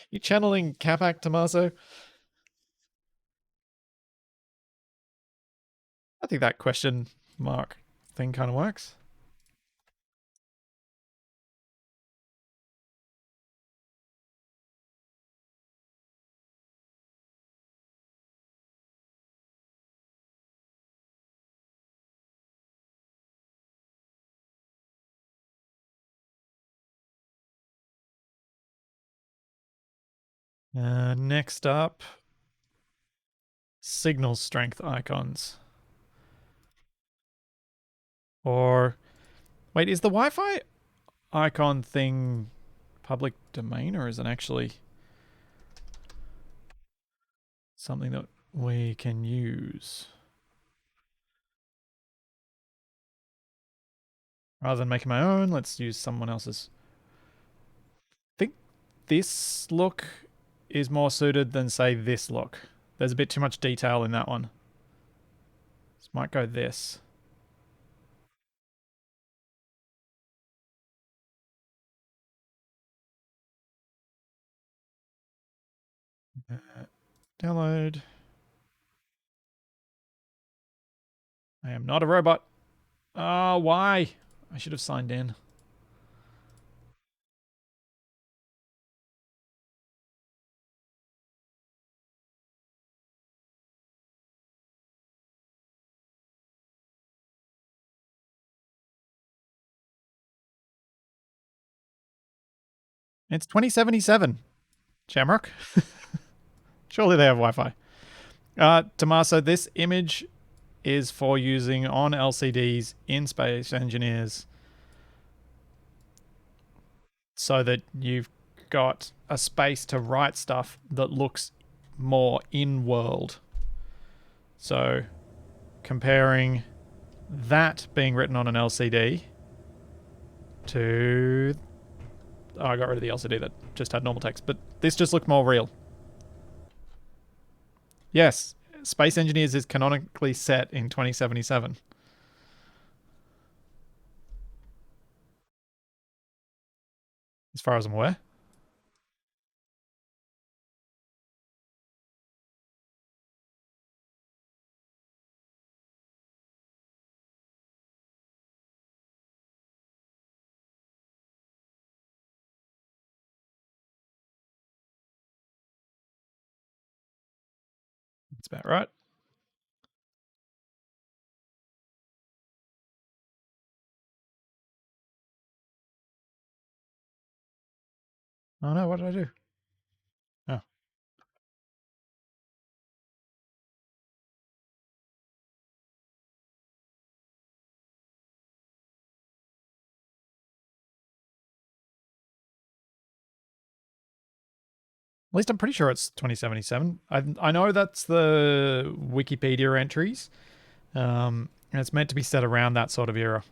You channeling Capac Tommaso? I think that question mark thing kind of works. Next up, signal strength icons. Or, wait, is the Wi Fi icon thing public domain or is it actually something that we can use? Rather than making my own, let's use someone else's. I think this look is more suited than, say, this look. There's a bit too much detail in that one. This might go this. Download. I am not a robot. Oh, why? I should have signed in. It's 2077. Shamrock. Surely they have Wi-Fi. Tommaso, this image is for using on LCDs in Space Engineers so that you've got a space to write stuff that looks more in world. So comparing that being written on an LCD to... Oh, I got rid of the LCD that just had normal text, but this just looked more real. Yes, Space Engineers is canonically set in 2077. As far as I'm aware. That's about right. Oh no, what did I do? Oh. At least I'm pretty sure it's 2077. I know that's the Wikipedia entries, and it's meant to be set around that sort of era.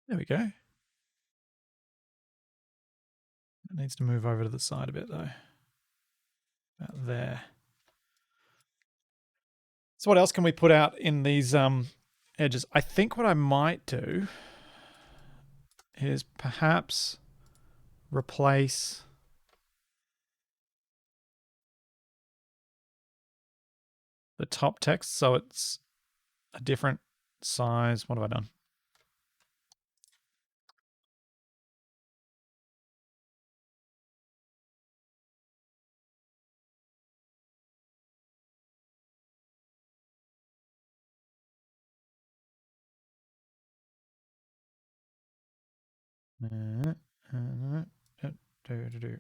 There we go. It needs to move over to the side a bit though. About there. So what else can we put out in these edges? I think what I might do is perhaps replace the top text so it's a different size. What have I done? Uh, uh, do.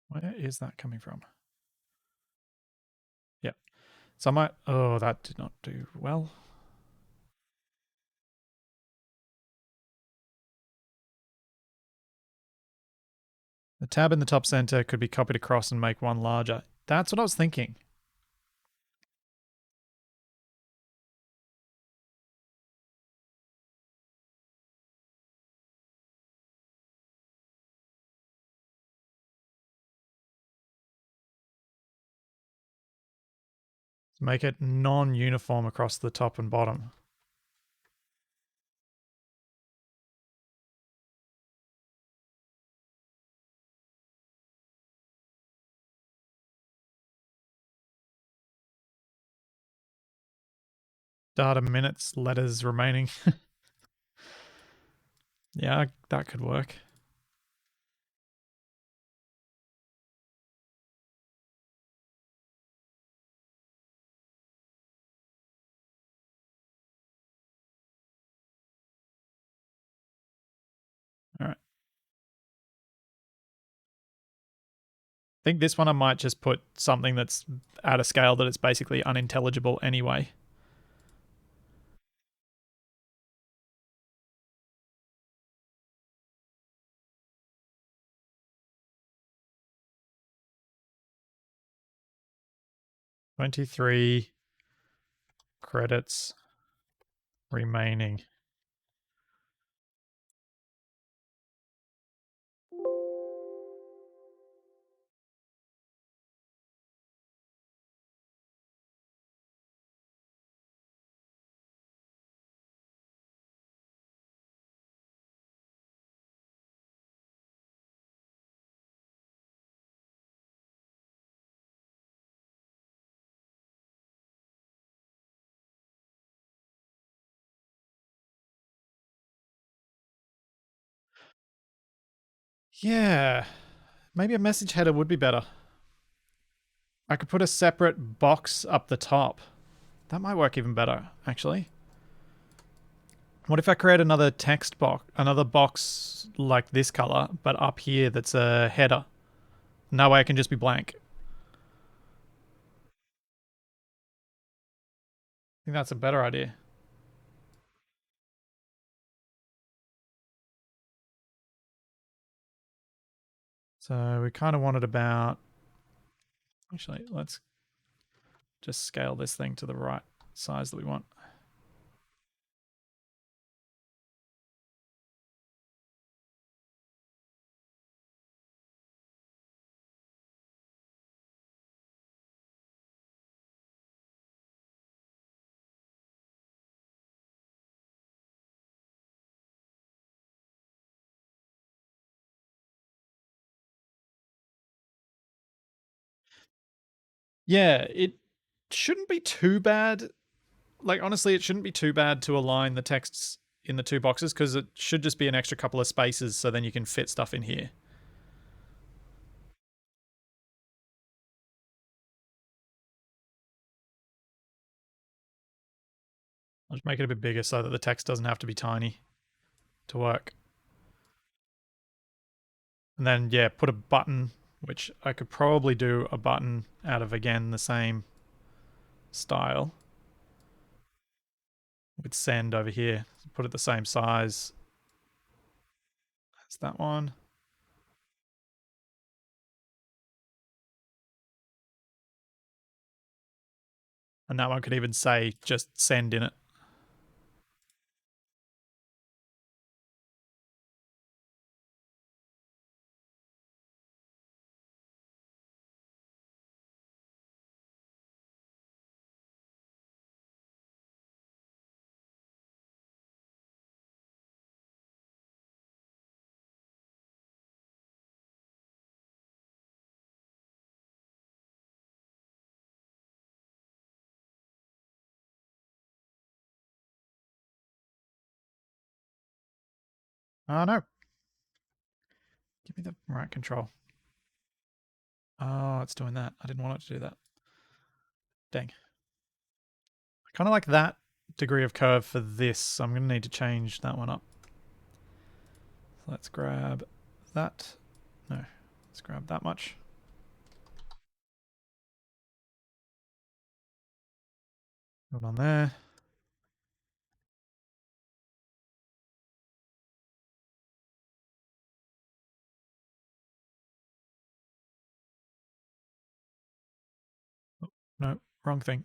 Where is that coming from? Yep. So I might. Oh, that did not do well. The tab in the top center could be copied across and make one larger. That's what I was thinking. Make it non-uniform across the top and bottom. Data minutes, letters remaining. Yeah, that could work. All right. I think this one I might just put something that's at a scale that it's basically unintelligible anyway. $23 credits remaining. Yeah, maybe a message header would be better. I could put a separate box up the top. That might work even better, actually. What if I create another text box, another box like this color, but up here that's a header? No way, it can just be blank. I think that's a better idea. So we kind of wanted about. Actually, let's just scale this thing to the right size that we want. Yeah, it shouldn't be too bad. Like, honestly, it shouldn't be too bad to align the texts in the two boxes because it should just be an extra couple of spaces so then you can fit stuff in here. I'll just make it a bit bigger so that the text doesn't have to be tiny to work. And then, yeah, put a button, which I could probably do a button out of, again, the same style with send over here. Put it the same size as that one. And that one could even say just send in it. Oh, no. Give me the right control. Oh, it's doing that. I didn't want it to do that. Dang. I kind of like that degree of curve for this. So I'm going to need to change that one up. So let's grab that. No, let's grab that much. Put it on there. Oh, no, wrong thing.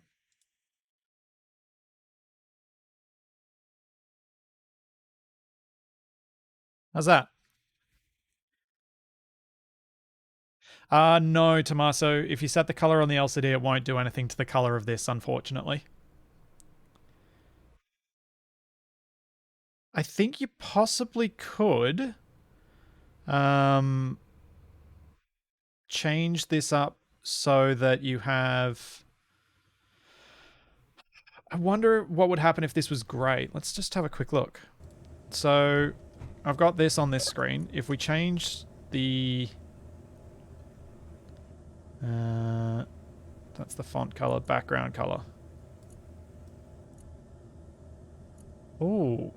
How's that? No, Tommaso. If you set the color on the LCD, it won't do anything to the color of this, unfortunately. I think you possibly could um, change this up so that you have. I wonder what would happen if this was grey. Let's just have a quick look. So I've got this on this screen. If we change the... that's the font color, background color. Ooh.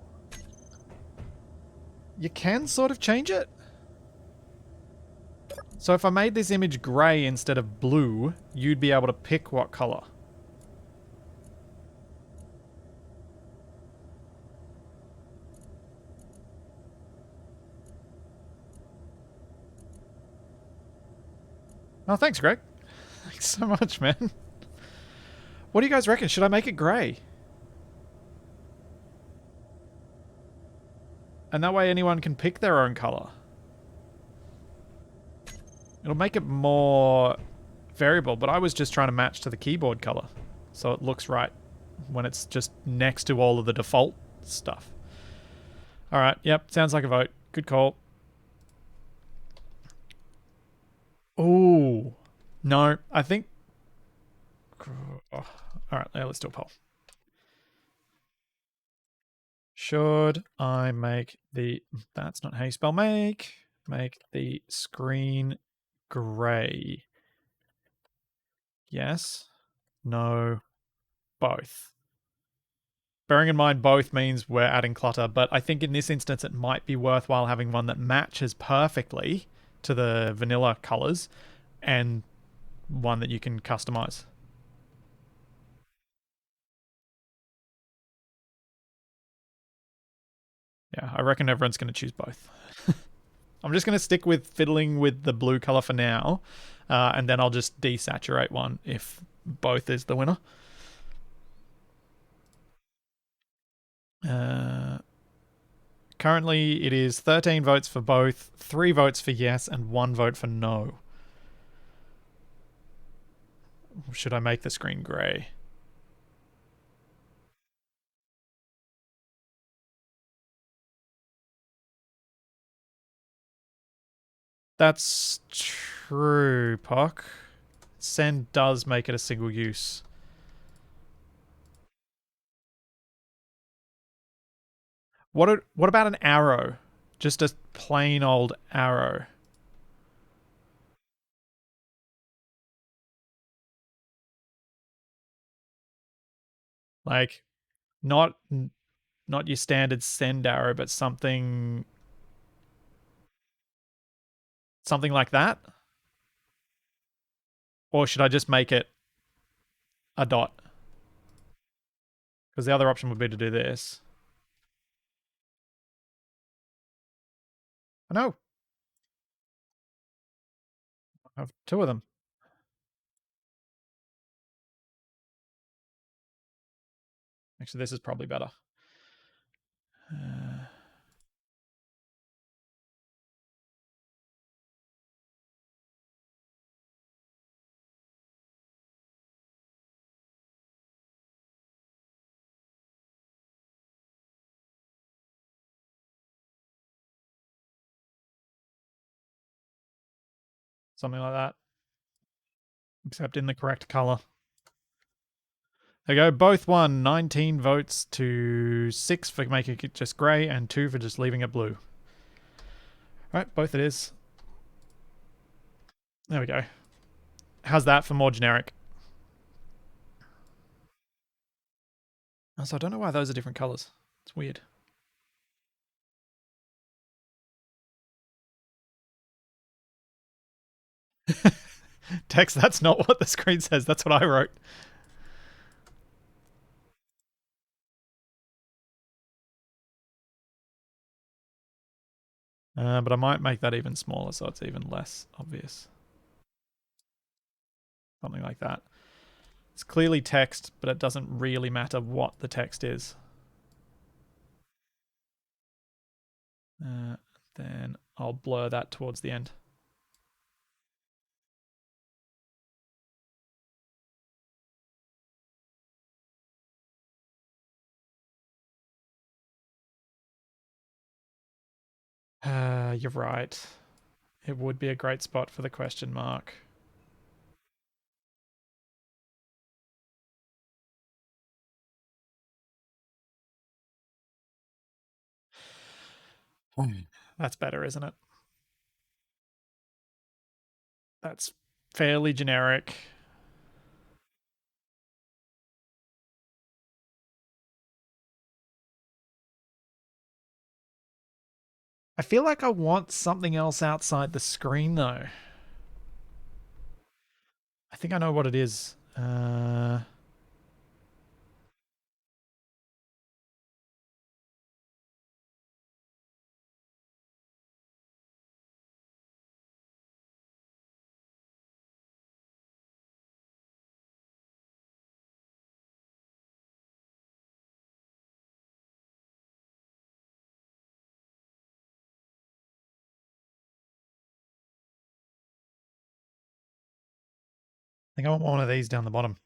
You can sort of change it. So if I made this image grey instead of blue, you'd be able to pick what color. Oh, thanks, Greg. Thanks so much, man. What do you guys reckon? Should I make it grey? And that way anyone can pick their own color. It'll make it more variable, but I was just trying to match to the keyboard color. So it looks right when it's just next to all of the default stuff. Alright, yep, sounds like a vote. Good call. Ooh. No, I think... Alright, let's do a poll. Should I make the... That's not how you spell make. Make the screen grey. Yes. No. Both. Bearing in mind both means we're adding clutter, but I think in this instance it might be worthwhile having one that matches perfectly to the vanilla colors and one that you can customize. Yeah, I reckon everyone's going to choose both. I'm just going to stick with fiddling with the blue color for now, and then I'll just desaturate one if both is the winner. Currently, it is 13 votes for both, 3 votes for yes, and 1 vote for no. Should I make the screen grey? That's true, Pock. Send does make it a single use. What about an arrow? Just a plain old arrow. Like not not your standard send arrow, but something like that? Or should I just make it a dot? Because the other option would be to do this. I know. I have 2 of them. Actually, this is probably better. Something like that. Except in the correct color. There you go. Both won 19 votes to 6 for making it just grey and 2 for just leaving it blue. Alright, both it is. There we go. How's that for more generic? So I don't know why those are different colors. It's weird. Text, that's not what the screen says. That's what I wrote. But I might make that even smaller so it's even less obvious. Something like that. It's clearly text, but it doesn't really matter what the text is. Uh, then I'll blur that towards the end. You're right. It would be a great spot for the question mark. That's better, isn't it? That's fairly generic. I feel like I want something else outside the screen, though. I think I know what it is. I think I want one of these down the bottom.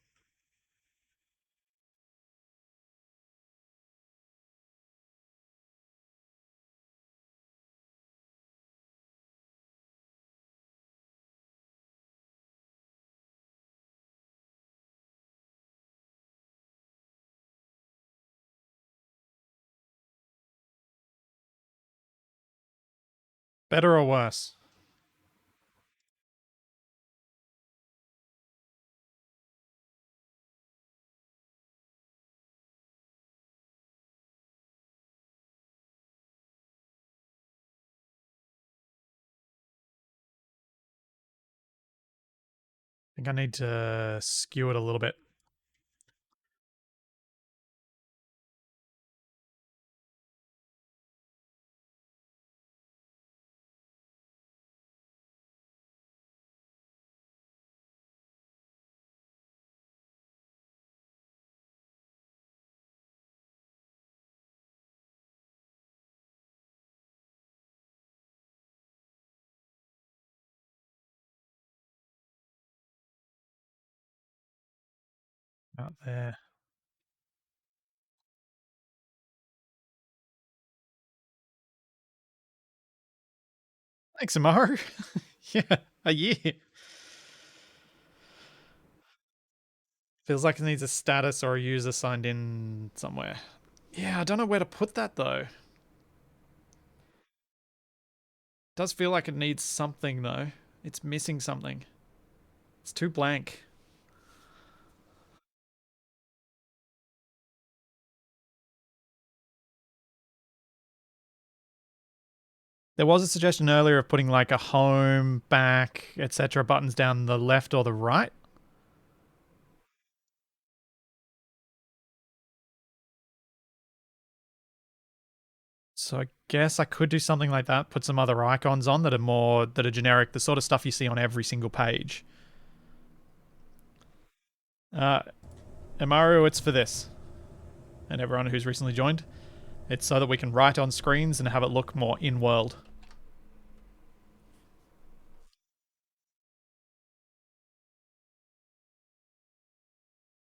Better or worse? I think I need to skew it a little bit. Out there. Thanks, Amaru. Yeah, a year. Feels like it needs a status or a user signed in somewhere. Yeah, I don't know where to put that though. It does feel like it needs something though. It's missing something. It's too blank. There was a suggestion earlier of putting like a home, back, etc. buttons down the left or the right. So I guess I could do something like that. Put some other icons on that are generic, the sort of stuff you see on every single page. Uh, Mario, it's for this, and everyone who's recently joined. It's so that we can write on screens and have it look more in-world.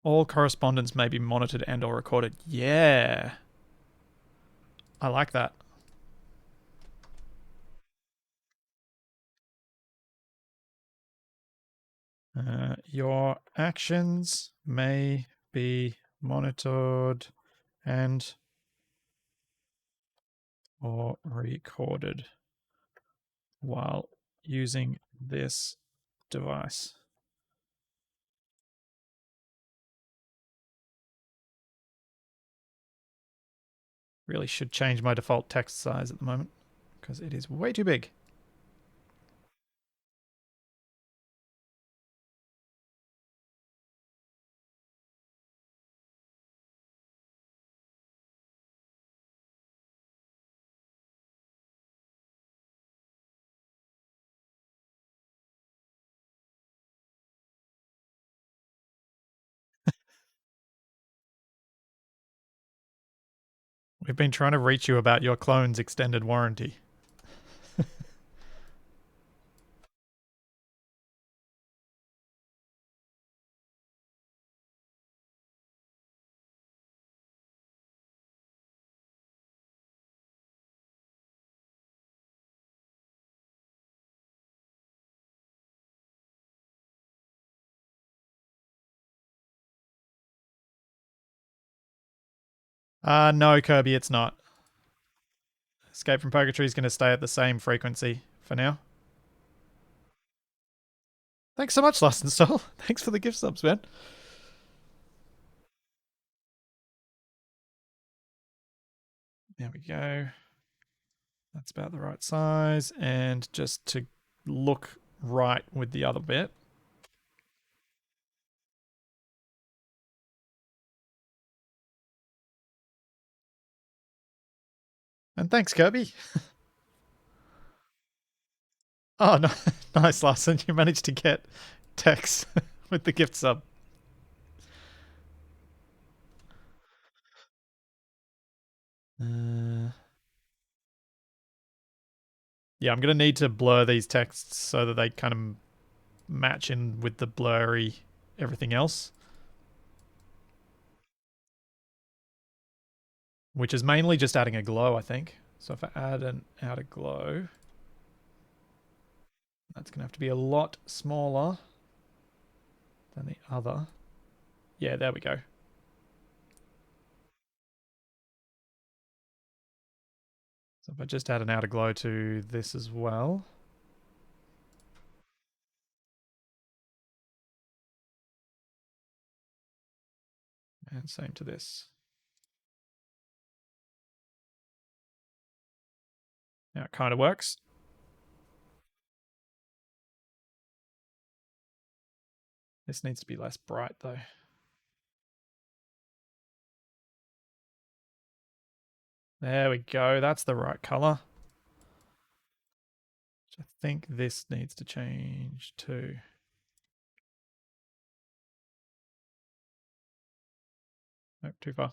All correspondence may be monitored and or recorded. Yeah. I like that. Your actions may be monitored and or recorded while using this device. Really should change my default text size at the moment because it is way too big. We've been trying to reach you about your clone's extended warranty. No, Kirby, it's not. Escape from Purgatory is going to stay at the same frequency for now. Thanks so much, Last Install. Thanks for the gift subs, man. There we go. That's about the right size. And just to look right with the other bit. And thanks, Kirby. Oh, no. Nice, Larson. You managed to get Tex with the gift sub. Yeah, I'm going to need to blur these texts so that they kind of match in with the blurry everything else. Which is mainly just adding a glow, I think. So if I add an outer glow, that's going to have to be a lot smaller than the other. Yeah, there we go. So if I just add an outer glow to this as well. And same to this. Now it kind of works. This needs to be less bright though. There we go. That's the right color. I think this needs to change too. Nope, too far.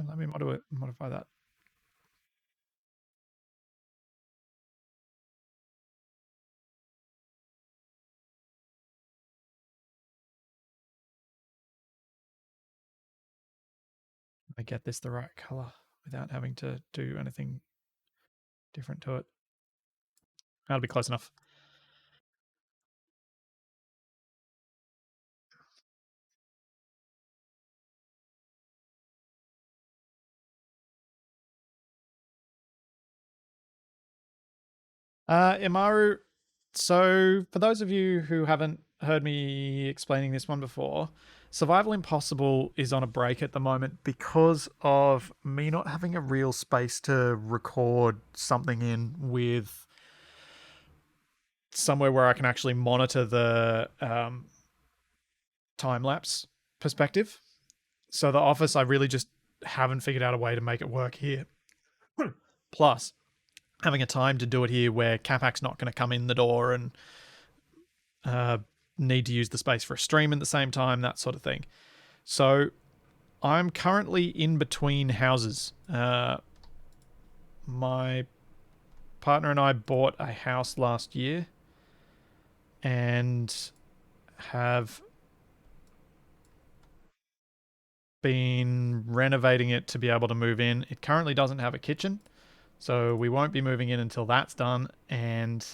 Let me modify that. I get this the right color without having to do anything different to it. That'll be close enough. Imaru, so for those of you who haven't heard me explaining this one before, Survival Impossible is on a break at the moment because of me not having a real space to record something in with somewhere where I can actually monitor the time lapse perspective. So the office, I really just haven't figured out a way to make it work here. Plus, having a time to do it here where Capac's not going to come in the door and need to use the space for a stream at the same time, that sort of thing. So I'm currently in between houses. My partner and I bought a house last year and have been renovating it to be able to move in. It currently doesn't have a kitchen, so we won't be moving in until that's done, and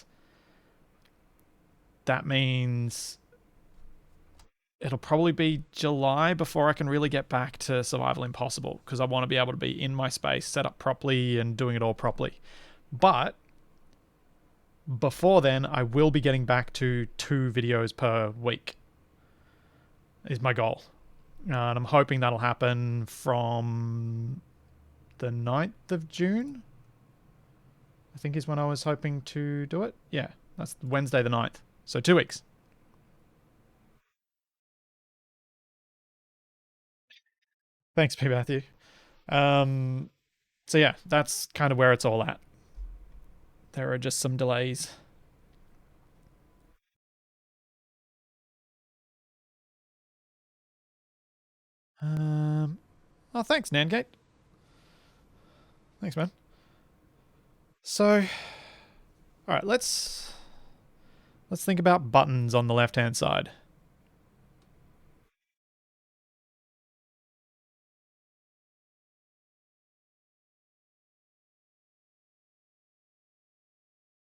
that means it'll probably be July before I can really get back to Survival Impossible because I want to be able to be in my space, set up properly, and doing it all properly. But before then, I will be getting back to 2 videos per week, is my goal. And I'm hoping that'll happen from the 9th of June, I think is when I was hoping to do it. Yeah, that's Wednesday the 9th. So 2 weeks. Thanks, P. Matthew. Um, so yeah, that's kind of where it's all at. There are just some delays. Um, oh, thanks, Nangate. Thanks, man. So, all right, let's think about buttons on the left-hand side.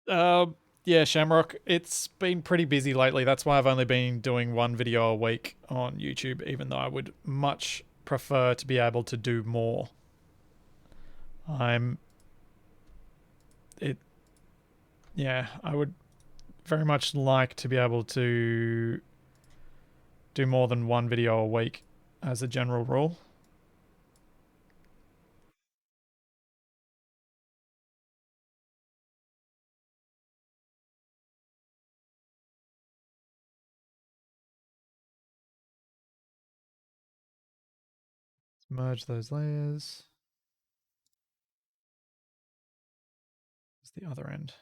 Uh, yeah, Shamrock. It's been pretty busy lately. That's why I've only been doing 1 video a week on YouTube, even though I would much prefer to be able to do more. I'm it. Yeah, I would very much like to be able to do more than 1 video a week as a general rule. Let's merge those layers. What's the other end?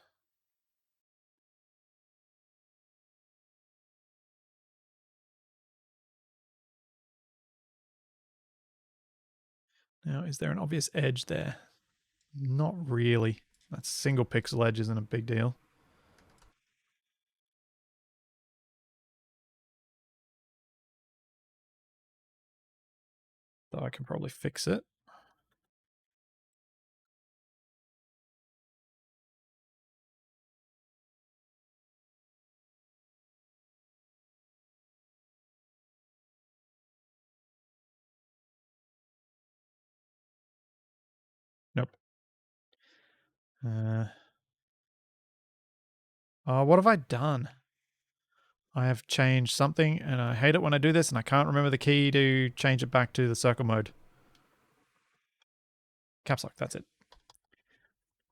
Now, is there an obvious edge there? Not really. That single pixel edge isn't a big deal. Though I can probably fix it. Nope. Uh, what have I done? I have changed something, and I hate it when I do this, and I can't remember the key to change it back to the circle mode. Caps lock, that's it.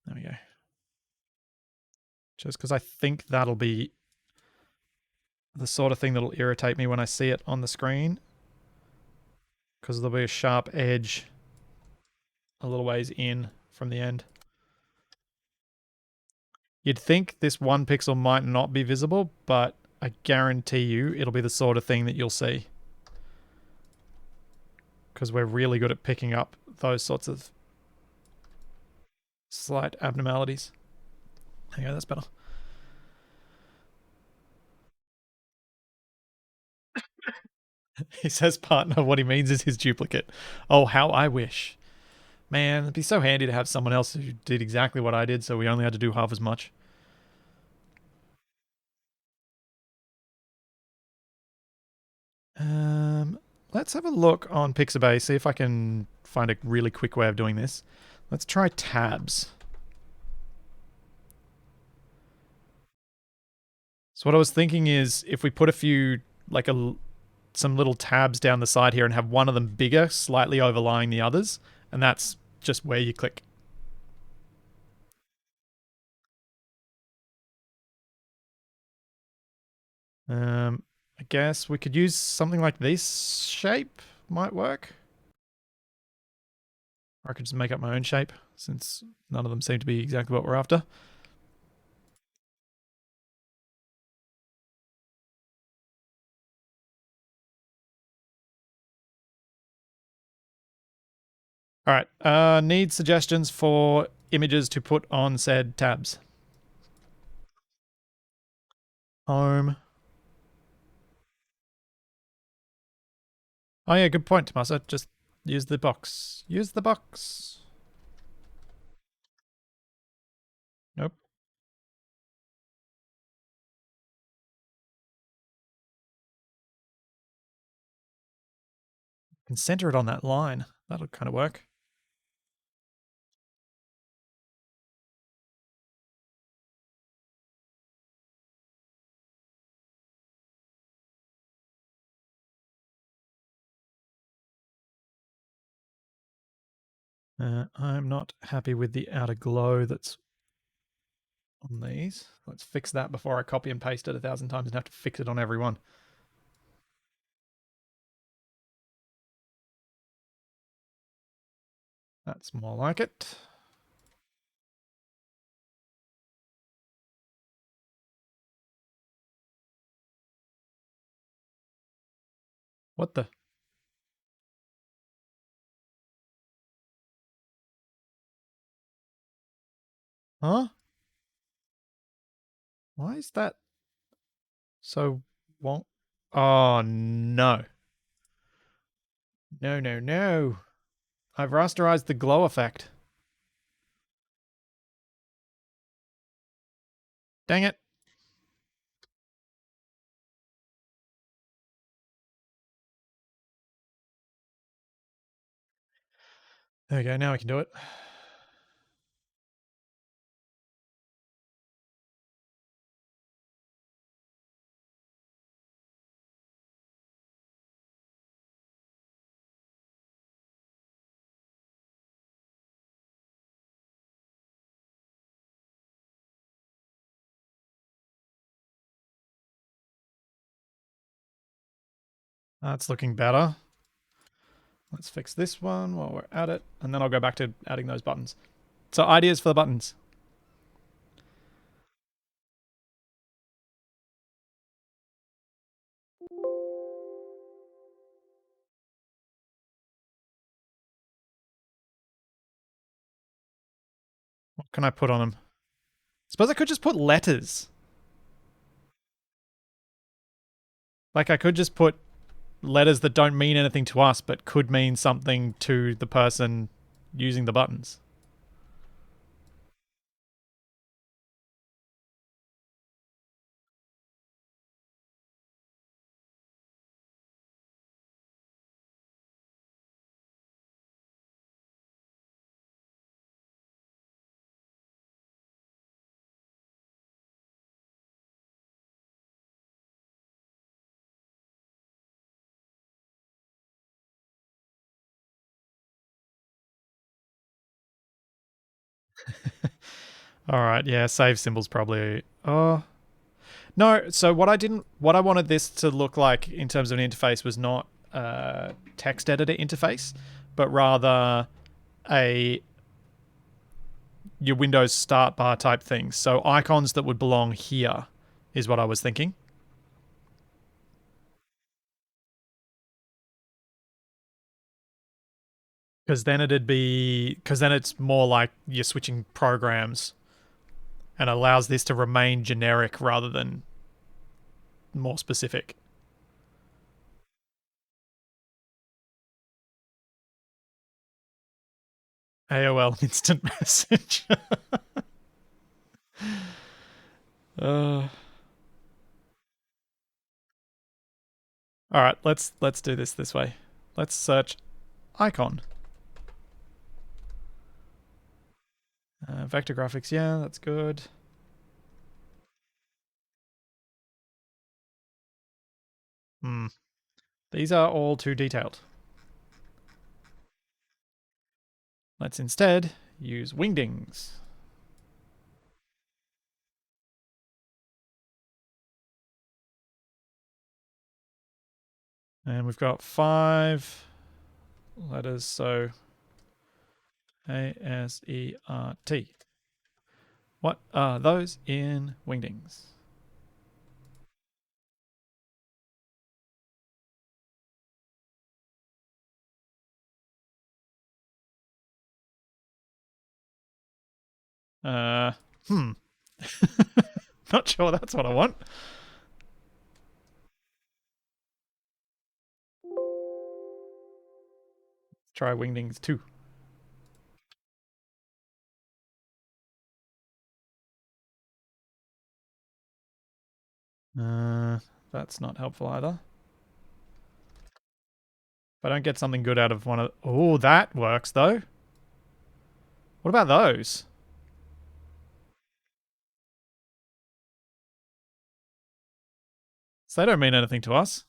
There we go. Just because I think that'll be the sort of thing that'll irritate me when I see it on the screen, because there'll be a sharp edge a little ways in from the end. You'd think this 1 pixel might not be visible, but I guarantee you it'll be the sort of thing that you'll see. Because we're really good at picking up those sorts of slight abnormalities. There you go, that's better. He says partner, what he means is his duplicate. Oh, how I wish. Man, it'd be so handy to have someone else who did exactly what I did, so we only had to do half as much. Um, let's have a look on Pixabay, see if I can find a really quick way of doing this. Let's try tabs. So what I was thinking is if we put a few, like some little tabs down the side here and have one of them bigger, slightly overlying the others, and that's just where you click. I guess we could use something like this shape, might work. Or I could just make up my own shape, since none of them seem to be exactly what we're after. All right, need suggestions for images to put on said tabs. Home. Oh yeah, good point, Tomasa. Just use the box. Use the box. Nope. can center it on that line. That'll kind of work. I'm not happy with the outer glow that's on these. Let's fix that before I copy and paste it 1,000 times and have to fix it on every one. That's more like it. What the? Huh? Why is that so won't? Oh, no. No, no, no. I've rasterized the glow effect. Dang it. There we go. Now we can do it. That's looking better. Let's fix this one while we're at it, and then I'll go back to adding those buttons. So, ideas for the buttons. What can I put on them? Suppose I could just put letters. Like, I could just put letters that don't mean anything to us, but could mean something to the person using the buttons. All right, yeah, save symbols probably. Oh, no. So what I wanted this to look like in terms of an interface was not a text editor interface, but rather a your Windows start bar type thing. So icons that would belong here is what I was thinking. Because then it's more like you're switching programs and allows this to remain generic rather than more specific. AOL instant message. uh, all right, let's do this way. Let's search icon. Vector graphics, yeah, that's good. Hmm. These are all too detailed. Let's instead use wingdings. And we've got 5 letters, so A-S-E-R-T. What are those in wingdings? Uh, hmm. Not sure that's what I want. Let's try wingdings 2. Uh, that's not helpful either. If I don't get something good out of one of... Oh, that works, though. What about those? So they don't mean anything to us.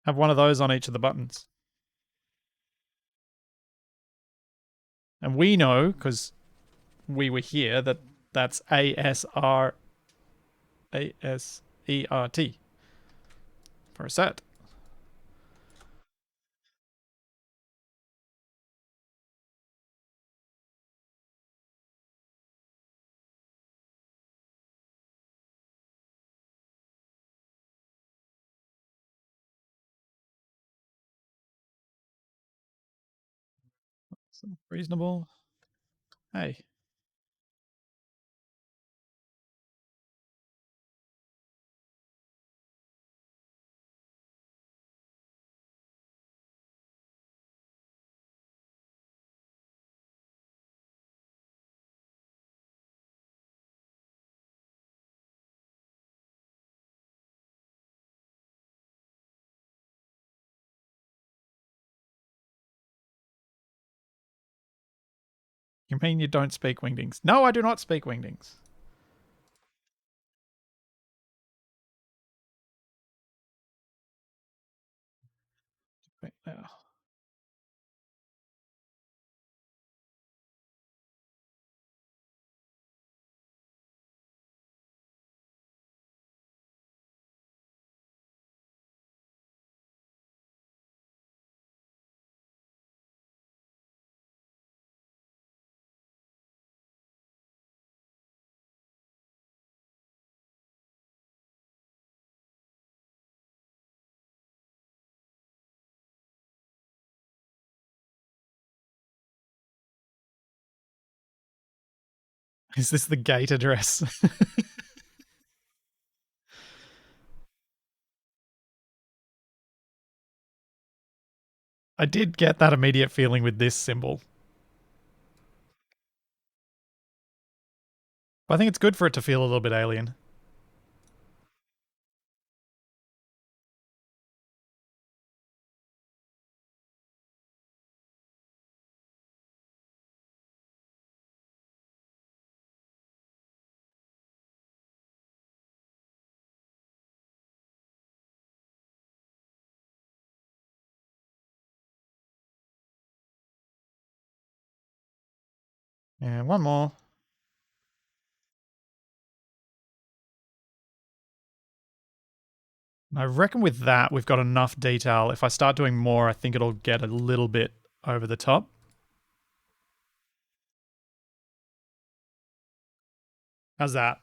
Have one of those on each of the buttons. And we know, because we were here, that that's ASERT for a set. So reasonable. Hey. You mean you don't speak Wingdings? No, I do not speak Wingdings. Is this the gate address? I did get that immediate feeling with this symbol. But I think it's good for it to feel a little bit alien. And one more. I reckon with that, we've got enough detail. If I start doing more, I think it'll get a little bit over the top. How's that?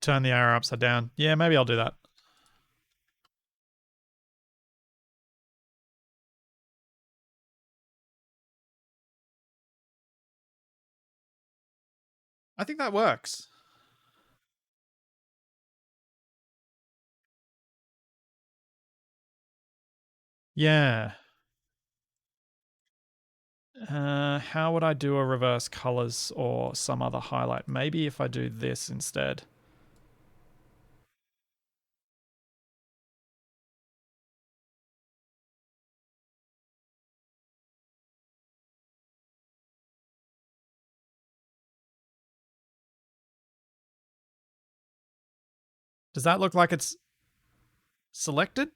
Turn the arrow upside down. Yeah, maybe I'll do that. I think that works. Yeah. How would I do a reverse colors or some other highlight? Maybe if I do this instead. Does that look like it's selected?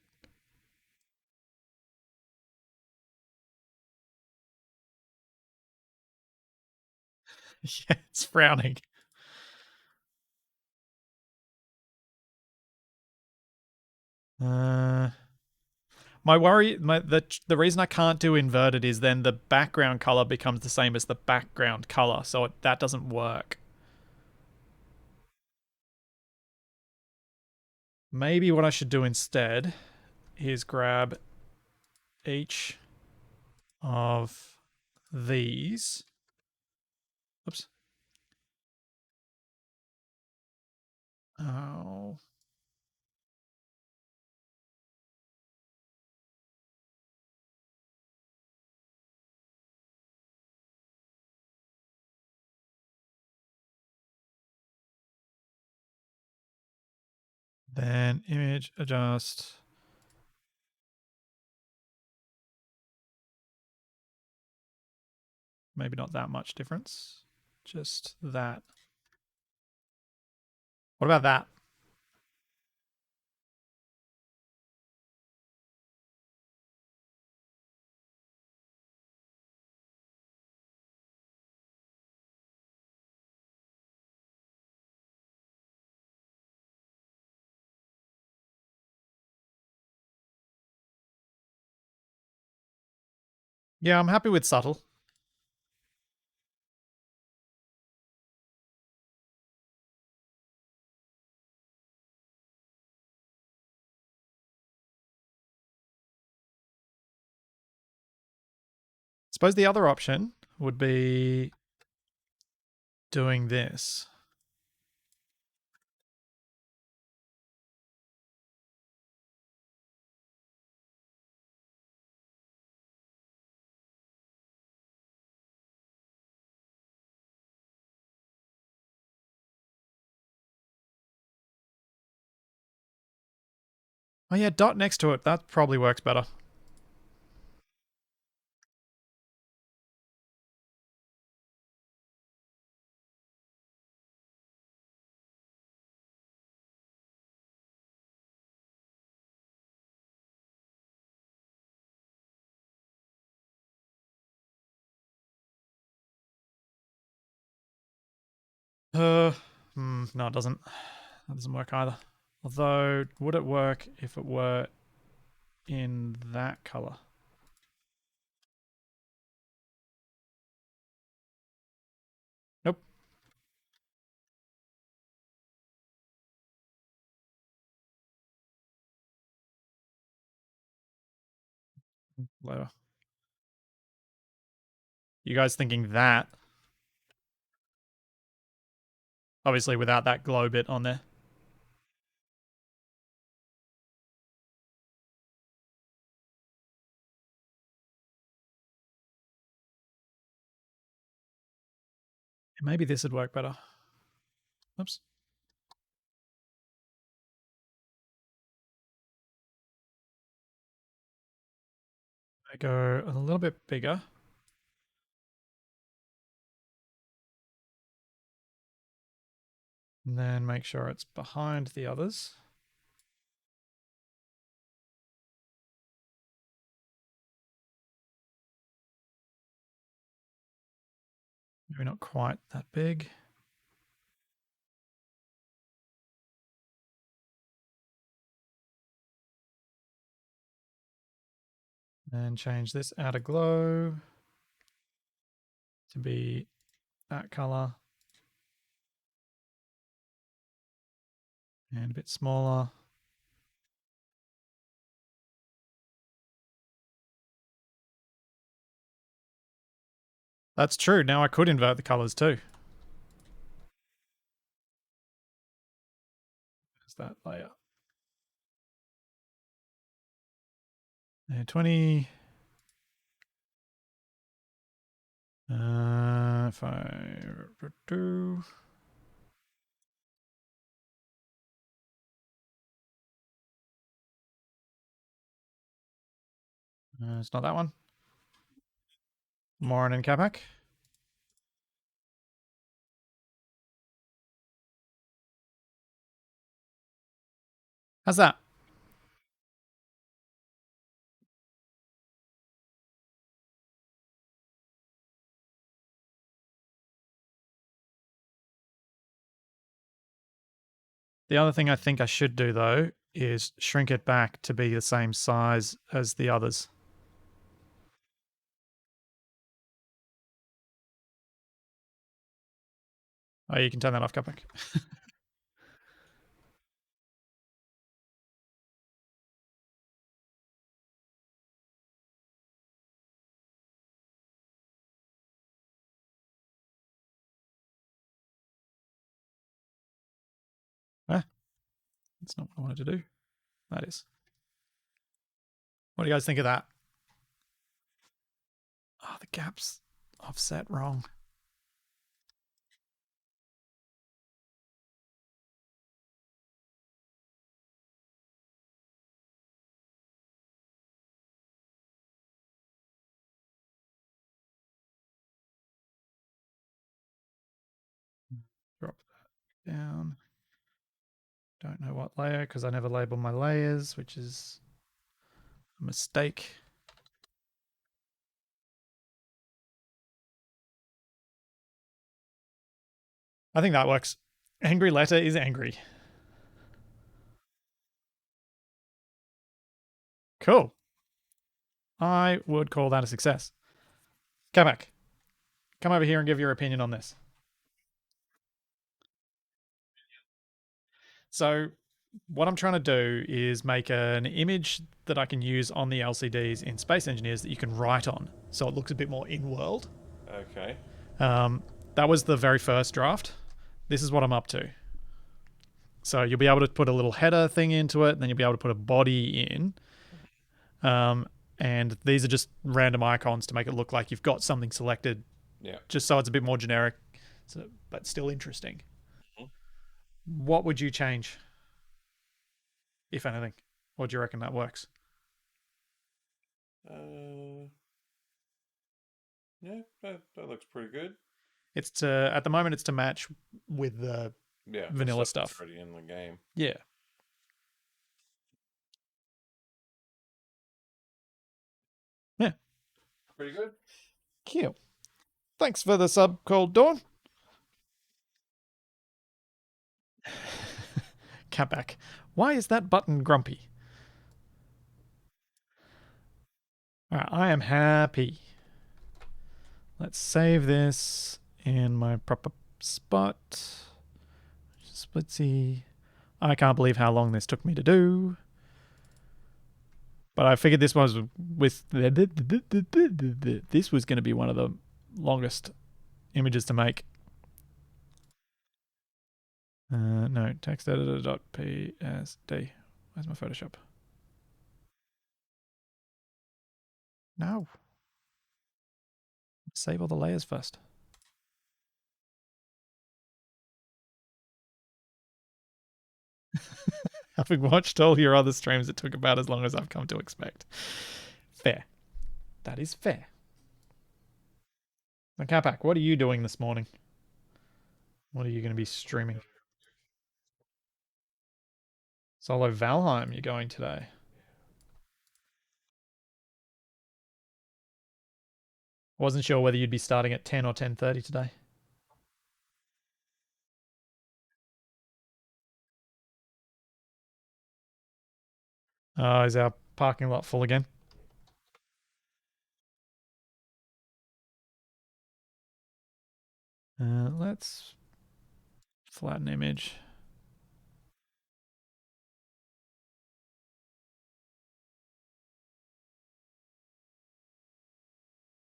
Yeah, it's frowning. Uh, my worry, the reason I can't do inverted is then the background color becomes the same as the background color, so that doesn't work. Maybe what I should do instead is grab each of these. Oops. Oh. Then image adjust. Maybe not that much difference. Just that. What about that? Yeah, I'm happy with subtle. Suppose the other option would be doing this. Oh yeah, dot next to it. That probably works better. Uh, no, it doesn't. That doesn't work either. Although, would it work if it were in that color? Nope. Lower. You guys thinking that? Obviously, without that glow bit on there. Maybe this would work better. Oops. I go a little bit bigger. And then make sure it's behind the others. Maybe not quite that big. And change this outer glow to be that color. And a bit smaller. That's true. Now I could invert the colors too. There's that layer. And 20. If I do. It's not that one. Morin and Capac. How's that? The other thing I think I should do though is shrink it back to be the same size as the others. Oh, you can turn that off, Capac. Ah, that's not what I wanted to do. That is. What do you guys think of that? Oh, the gap's offset wrong. Drop that down. Don't know what layer because I never label my layers, which is a mistake. I think that works. Angry letter is angry. Cool. I would call that a success. Kamak, come over here and give your opinion on this. So, what I'm trying to do is make an image that I can use on the LCDs in Space Engineers that you can write on, so it looks a bit more in world. Okay. That was the very first draft. This is what I'm up to. So you'll be able to put a little header thing into it, and then you'll be able to put a body in. And these are just random icons to make it look like you've got something selected, Yeah. just so it's a bit more generic, but still interesting. Mhm. What would you change, if anything? Or do you reckon that works? Uh, yeah, that looks pretty good. It's to at the moment it's to match with the Yeah, the vanilla stuff that's stuff. already in the game. Yeah. Yeah. Pretty good. Cute. Thanks for the sub, Cold Dawn. Catback. Why is that button grumpy? Alright, I am happy. Let's save this in my proper spot. Splitsy. I can't believe how long this took me to do. But I figured this was with this was going to be one of the longest images to make. No, text editor.psd. Where's my Photoshop? No. Save all the layers first. Having watched all your other streams, it took about as long as I've come to expect. Fair. That is fair. Now, Capac, what are you doing this morning? What are you going to be streaming? Solo Valheim, you're going today. Wasn't sure whether you'd be starting at 10 or 10:30 today. Is our parking lot full again? Let's flatten image.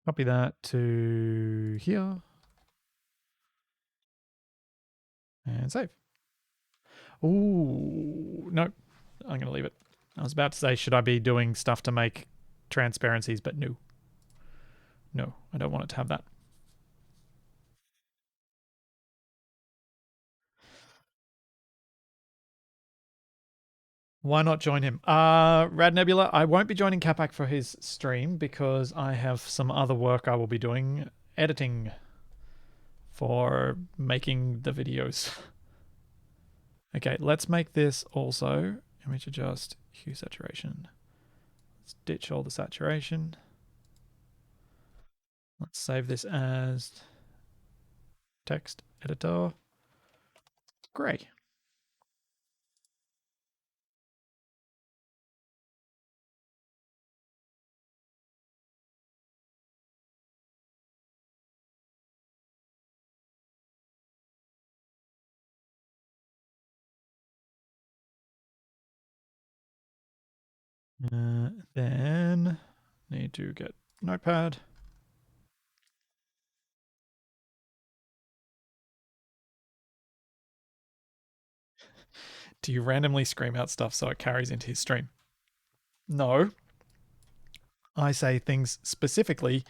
Copy that to here. And save. Ooh, no. I'm going to leave it. I was about to say, should I be doing stuff to make transparencies, but no. No, I don't want it to have that. Why not join him? Rad Nebula, I won't be joining Capac for his stream because I have some other work I will be doing, editing for making the videos. Okay, let's make this also image adjust hue saturation. Let's ditch all the saturation. Let's save this as text editor. Grey. Then need to get Notepad. Do you randomly scream out stuff so it carries into his stream? No. I say things specifically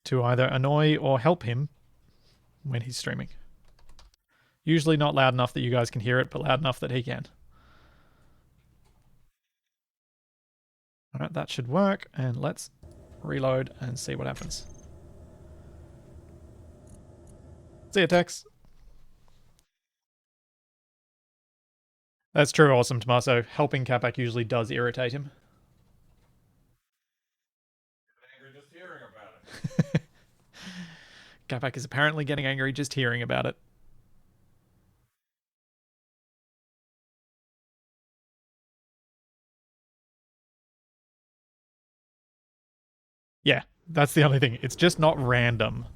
to either annoy or help him when he's streaming. Usually not loud enough that you guys can hear it, but loud enough that he can. All right, that should work. And let's reload and see what happens. See ya, Tex. That's true, awesome Tommaso. Helping Capac usually does irritate him. Angry just hearing about Capac is apparently getting angry just hearing about it. Yeah, that's the only thing. It's just not random.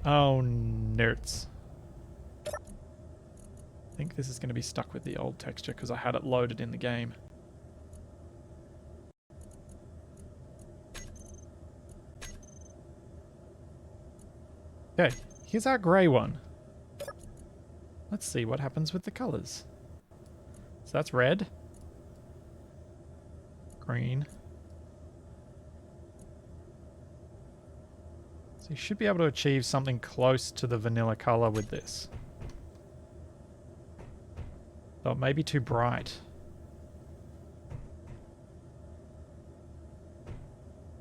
Oh, nerds. I think this is going to be stuck with the old texture because I had it loaded in the game. Okay, here's our grey one. Let's see what happens with the colours. So that's red. Green. So you should be able to achieve something close to the vanilla colour with this. Though it may be too bright.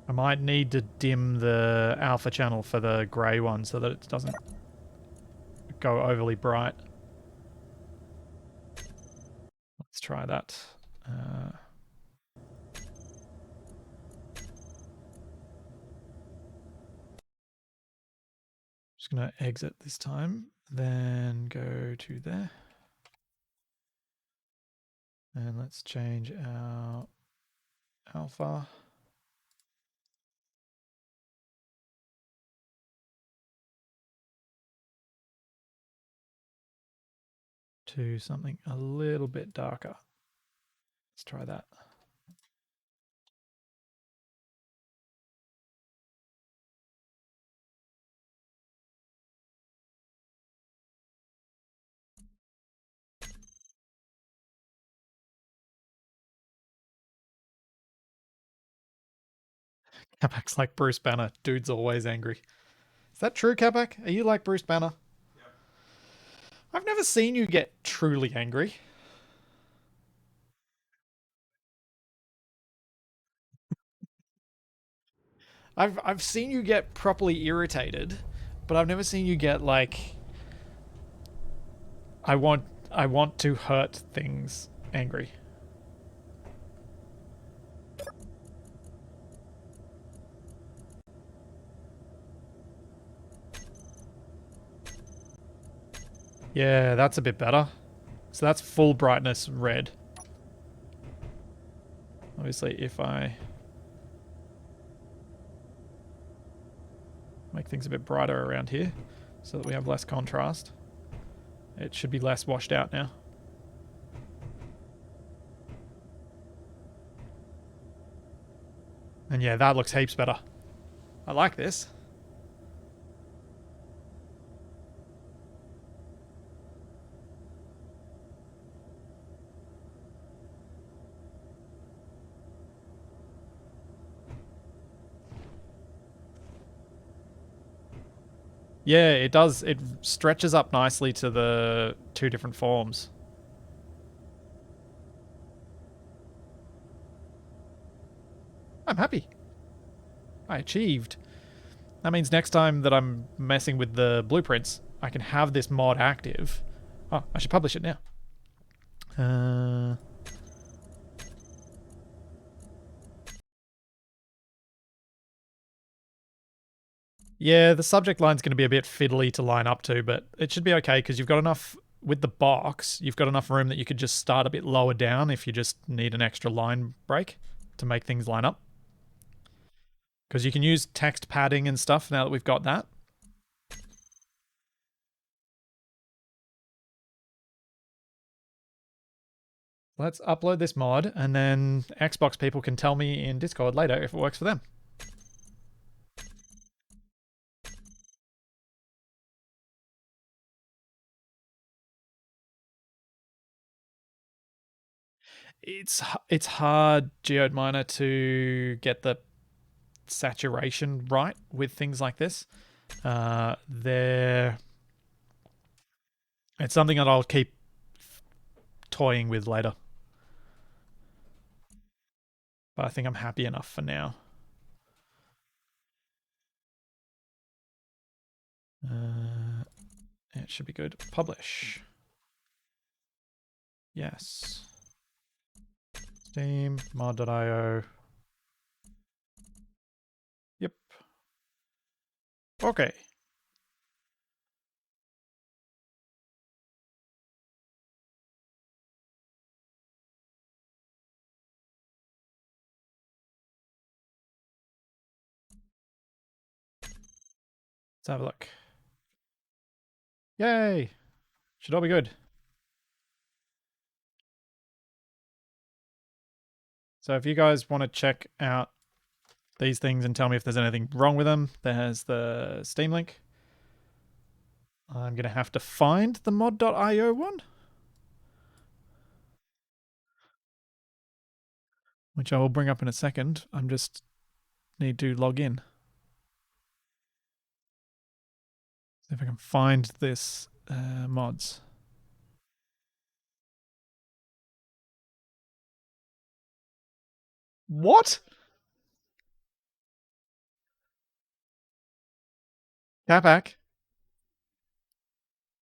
I might need to dim the alpha channel for the grey one so that it doesn't go overly bright. Let's try that. Just going to exit this time, then go to there. And let's change our alpha. To something a little bit darker. Let's try that. Capac's like Bruce Banner. Dude's always angry. Is that true, Capac? Are you like Bruce Banner? Yep. I've never seen you get truly angry. I've seen you get properly irritated, but I've never seen you get like I want I want to hurt things angry. Yeah, that's a bit better. So that's full brightness red. Obviously, if I make things a bit brighter around here so that we have less contrast, it should be less washed out now. And yeah, that looks heaps better. I like this. Yeah, it does. It stretches up nicely to the two different forms. I'm happy. I achieved. That means next time that I'm messing with the blueprints, I can have this mod active. Oh, I should publish it now. Yeah, the subject line's going to be a bit fiddly to line up to, but it should be okay because you've got enough with the box. You've got enough room that you could just start a bit lower down if you just need an extra line break to make things line up. Because you can use text padding and stuff now that we've got that. Let's upload this mod, and then Xbox people can tell me in Discord later if it works for them. It's hard, Geode Miner, to get the saturation right with things like this. It's something that I'll keep toying with later. But I think I'm happy enough for now. It should be good. Publish. Yes. Steam mod.io. Yep. Okay. Let's have a look. Yay! Should all be good. So if you guys want to check out these things and tell me if there's anything wrong with them, there's the Steam link. I'm going to have to find the mod.io one, which I will bring up in a second. I'm just need to log in. See if I can find this mods. What? Capac,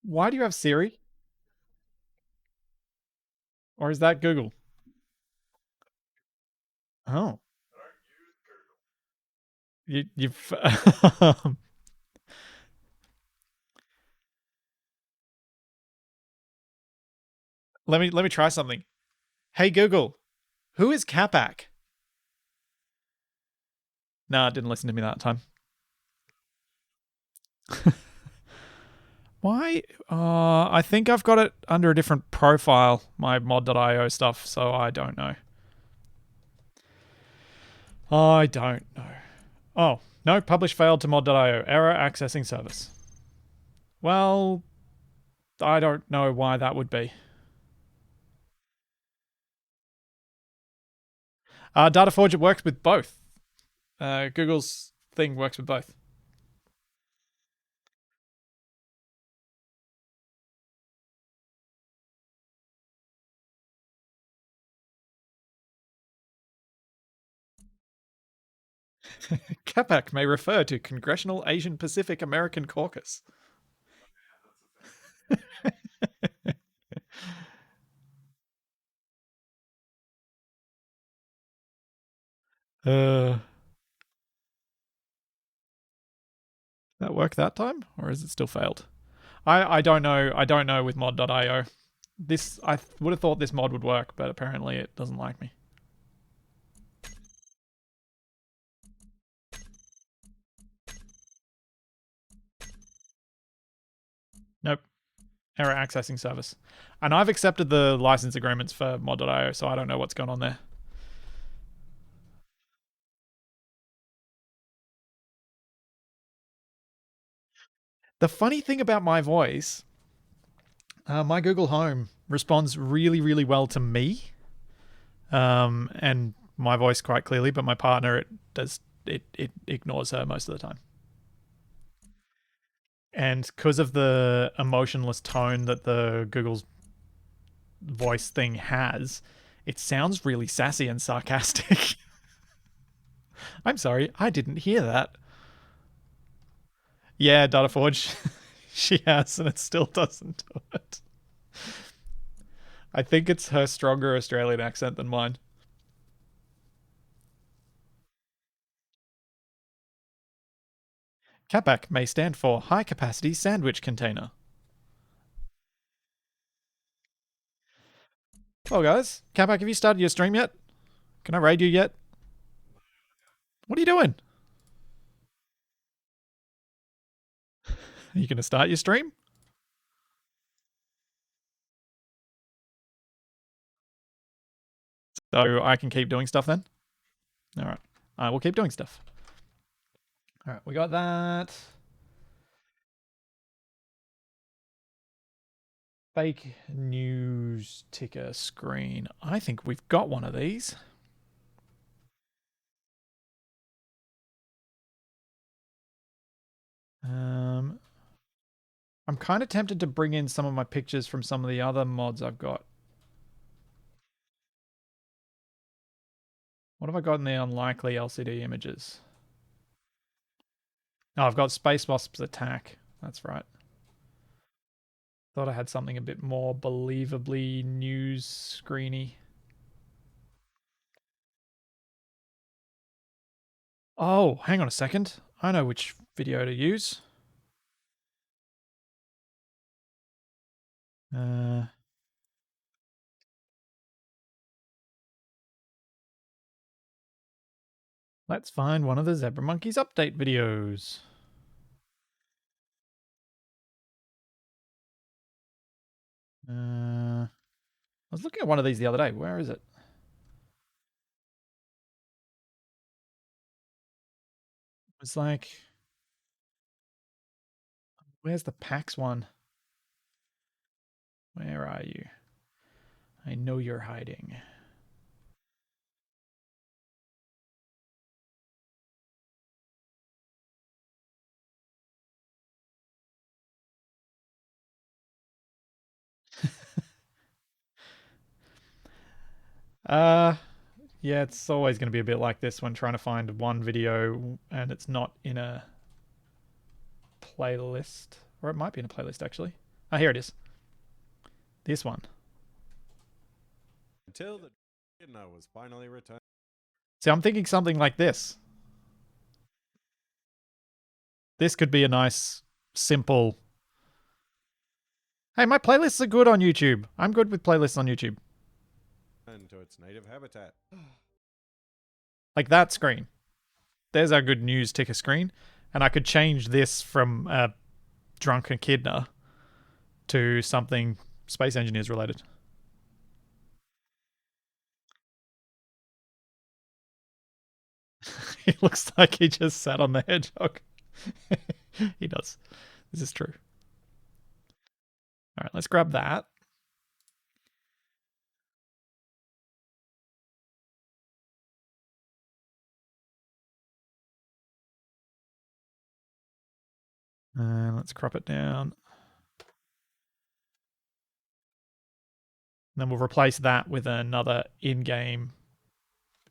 why do you have Siri? Or is that Google? Oh, you've. let me try something. Hey Google, who is Capac? Nah, it didn't listen to me that time. Why? I think I've got it under a different profile, my mod.io stuff, so I don't know. I don't know. Oh, no, publish failed to mod.io. Error accessing service. Well, I don't know why that would be. DataForge, it works with both. Google's thing works with both. CAPAC may refer to Congressional Asian Pacific American Caucus. That worked that time, or is it still failed? I don't know. I don't know with mod.io. This I would have thought this mod would work, but apparently it doesn't like me. Nope. Error accessing service. And I've accepted the license agreements for mod.io, so I don't know what's going on there. The funny thing about my voice, my Google Home responds really, really well to me, and my voice quite clearly, but my partner it ignores her most of the time. And because of the emotionless tone that the Google's voice thing has, it sounds really sassy and sarcastic. I'm sorry, I didn't hear that. Yeah, DataForge, she has, and it still doesn't do it. I think it's her stronger Australian accent than mine. CAPAC may stand for High Capacity Sandwich Container. Well, guys, CAPAC, have you started your stream yet? Can I raid you yet? What are you doing? Are you going to start your stream? So I can keep doing stuff then? All right. I will keep doing stuff. All right, we got that. Fake news ticker screen. I think we've got one of these. I'm kind of tempted to bring in some of my pictures from some of the other mods I've got. What have I got in the unlikely LCD images? Oh, I've got Space Wasp's attack. That's right. Thought I had something a bit more believably news screeny. Oh, hang on a second. I know which video to use. Uh, let's find one of the Zebra Monkeys update videos. I was looking at one of these the other day. Where is it? It's like, where's the PAX one? Where are you? I know you're hiding. Uh, yeah, it's always going to be a bit like this when trying to find one video and it's not in a playlist. Or it might be in a playlist, actually. Oh, here it is. This one. Until the echidna was finally returned. See, I'm thinking something like this. This could be a nice, simple. Hey, my playlists are good on YouTube. I'm good with playlists on YouTube. And to its native habitat. Like that screen. There's our good news ticker screen. And I could change this from a drunken echidna to something space engineers related. He looks like he just sat on the hedgehog. He does. This is true. All right, let's grab that. And let's crop it down. Then we'll replace that with another in-game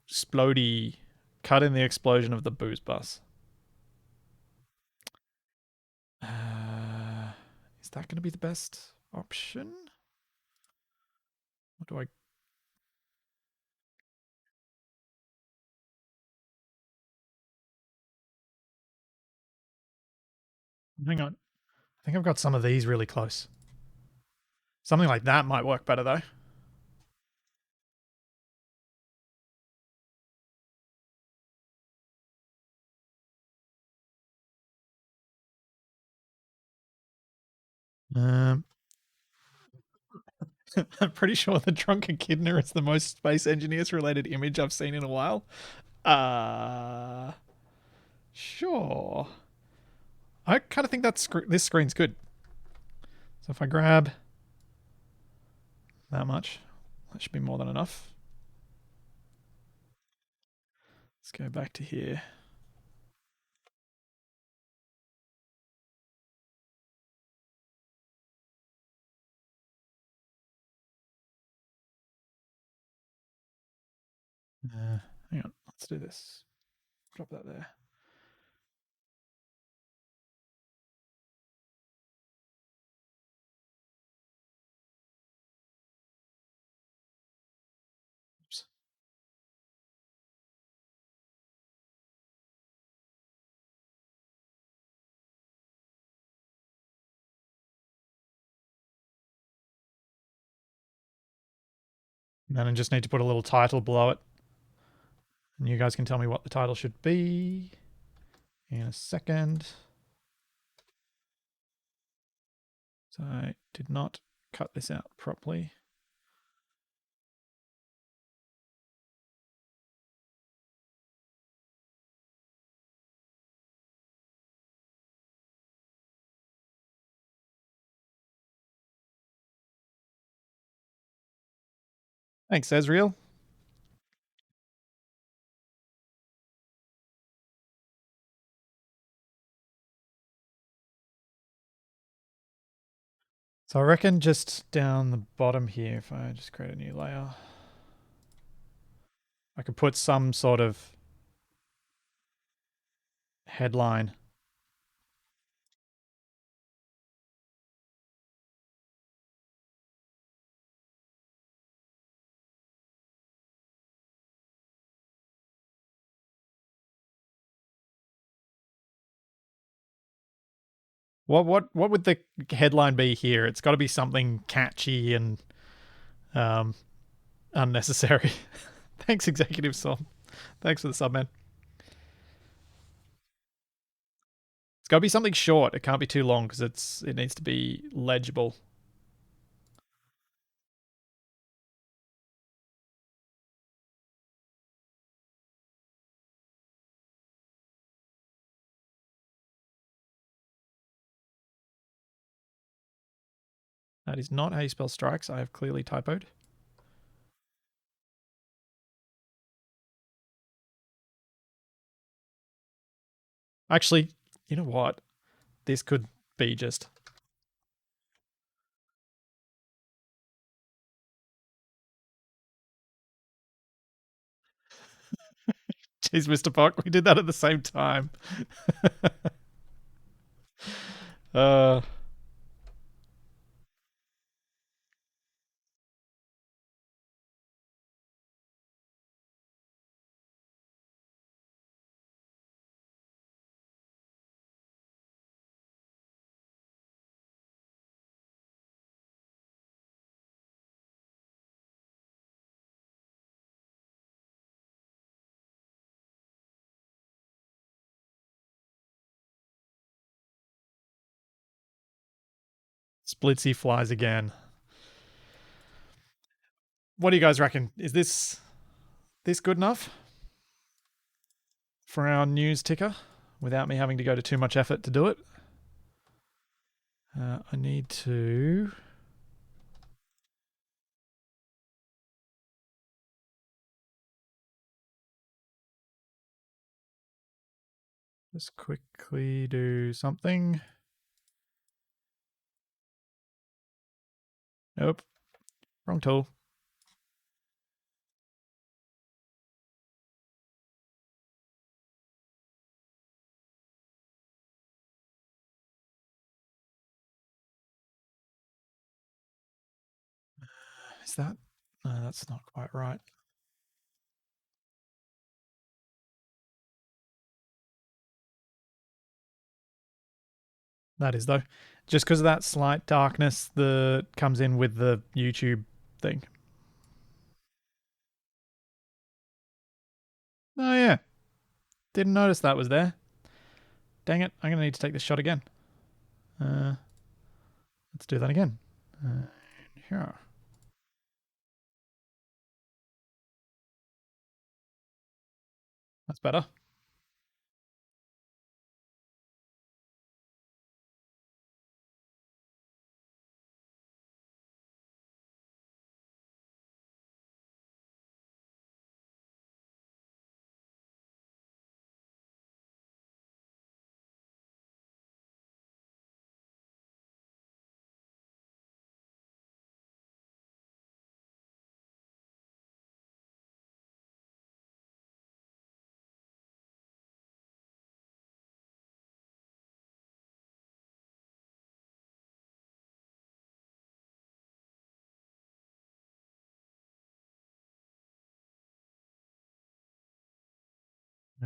explodey. Cut in the explosion of the booze bus. Is that going to be the best option? What do I? Hang on. I think I've got some of these really close. Something like that might work better though. Um, I'm pretty sure the drunken echidna is the most space engineers related image I've seen in a while. Uh, sure. I kind of think this screen's good. So if I grab that much, that should be more than enough. Let's go back to here. Hang on, let's do this. Drop that there. Oops. And then I just need to put a little title below it. And you guys can tell me what the title should be in a second. So I did not cut this out properly. Thanks, Ezreal. So I reckon just down the bottom here, if I just create a new layer, I could put some sort of headline. What would the headline be here? It's got to be something catchy and um, unnecessary. Thanks, Executive Song. Thanks for the sub, man. It's got to be something short. It can't be too long because it needs to be legible. That is not how you spell strikes. I have clearly typoed. Actually, you know what? This could be just. Jeez, Mr. Pock, we did that at the same time. uh, Splitsy flies again. What do you guys reckon? Is this good enough for our news ticker without me having to go to too much effort to do it? I need to. Just quickly do something. Nope. Wrong tool. Is that? No, that's not quite right. That is, though. Just because of that slight darkness that comes in with the YouTube thing. Oh, yeah. Didn't notice that was there. Dang it. I'm going to need to take this shot again. Let's do that again. Here. That's better.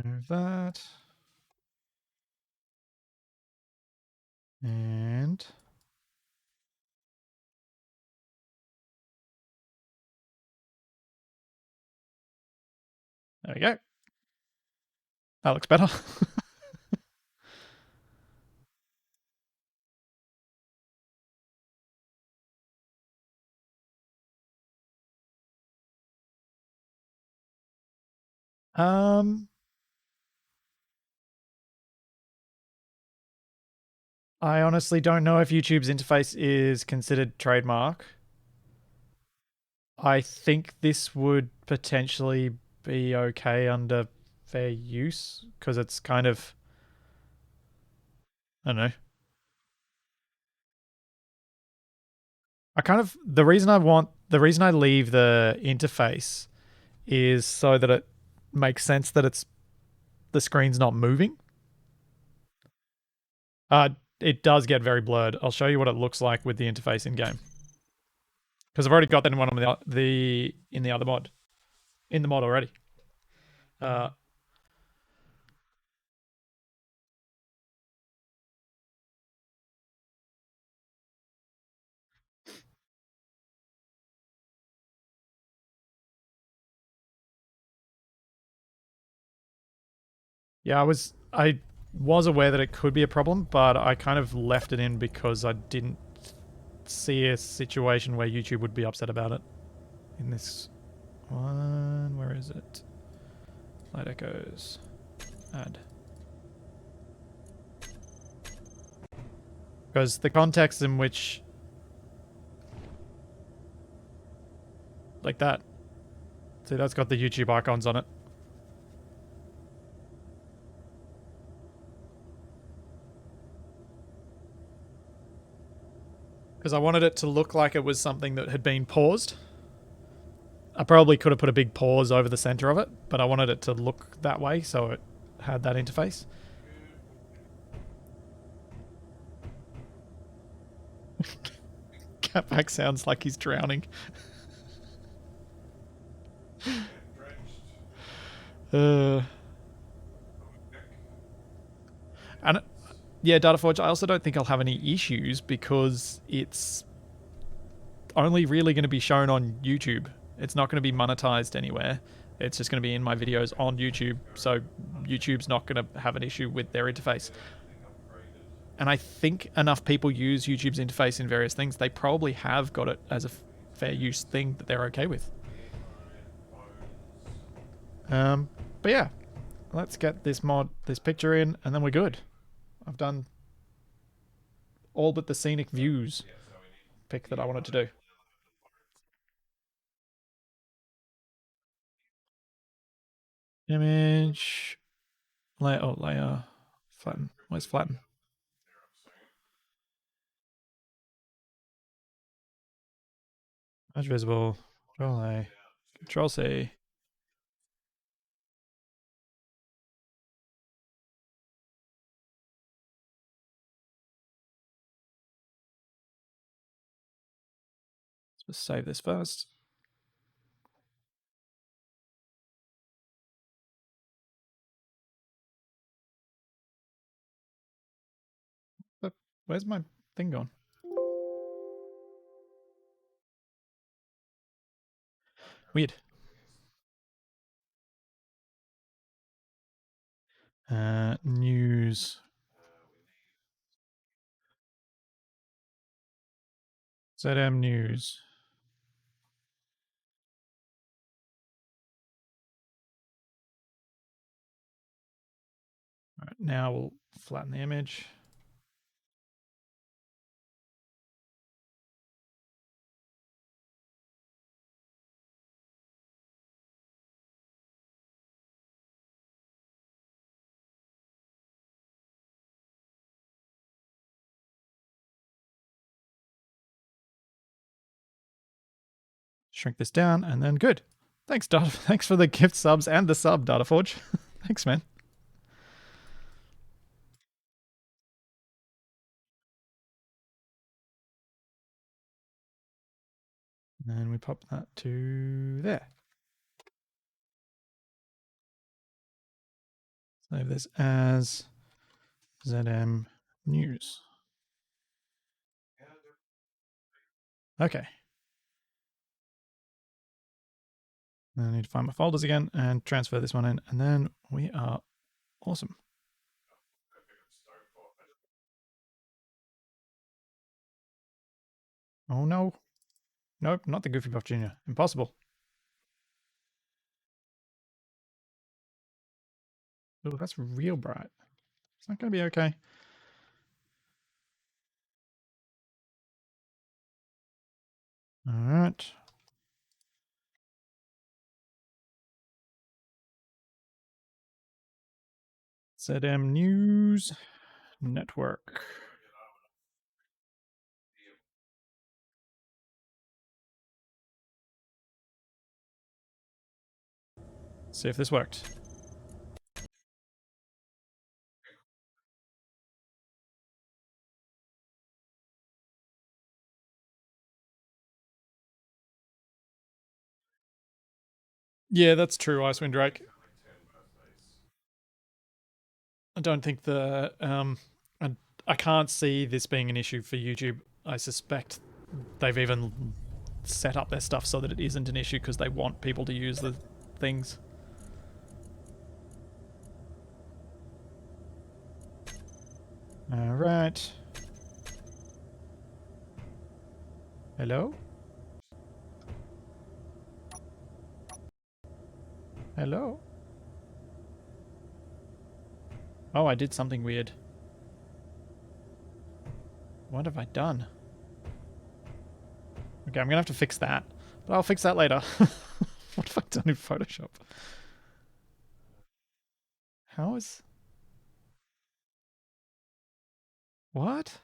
Move that. And there we go. That looks better. um, I honestly don't know if YouTube's interface is considered trademark. I think this would potentially be okay under fair use because it's kind of, I don't know. I kind of the reason I leave the interface is so that it makes sense that it's the screen's not moving. Uh, it does get very blurred. I'll show you what it looks like with the interface in game because I've already got that in one of the in the other mod, in the mod already. Uh, Yeah, I was aware that it could be a problem, but I kind of left it in because I didn't see a situation where YouTube would be upset about it. In this one, where is it? Light echoes. Add. Because the context in which, like that. See, that's got the YouTube icons on it. Because I wanted it to look like it was something that had been paused. I probably could have put a big pause over the center of it, but I wanted it to look that way, so it had that interface. Catback sounds like he's drowning. And yeah, Dataforge, I also don't think I'll have any issues because it's only really going to be shown on YouTube. It's not going to be monetized anywhere. It's just going to be in my videos on YouTube, so YouTube's not going to have an issue with their interface. And I think enough people use YouTube's interface in various things, they probably have got it as a fair use thing that they're okay with. But yeah, let's get this picture in, and then we're good. I've done all but the scenic views pick that I wanted to do. Image, layer, flatten. Where's flatten? Edge visible, Control A, Control C. Let's save this first. But where's my thing gone? Weird. News. ZM News. All right, now we'll flatten the image. Shrink this down, and then good. Thanks, Data. Thanks for the gift subs and the sub, Dataforge. Thanks, man. And we pop that to there. Save this as ZM News. Okay. I need to find my folders again and transfer this one in, and then we are awesome. Oh no. Nope, not the Goofy Puff Jr. Impossible. Oh, that's real bright. It's not going to be okay. All right. ZM News Network. See if this worked. Yeah, that's true, Icewind Drake. I don't think I can't see this being an issue for YouTube. I suspect they've even set up their stuff so that it isn't an issue because they want people to use the things. Alright. Hello? Hello? Oh, I did something weird. What have I done? Okay, I'm gonna have to fix that. But I'll fix that later. What have I done in Photoshop? How is... What?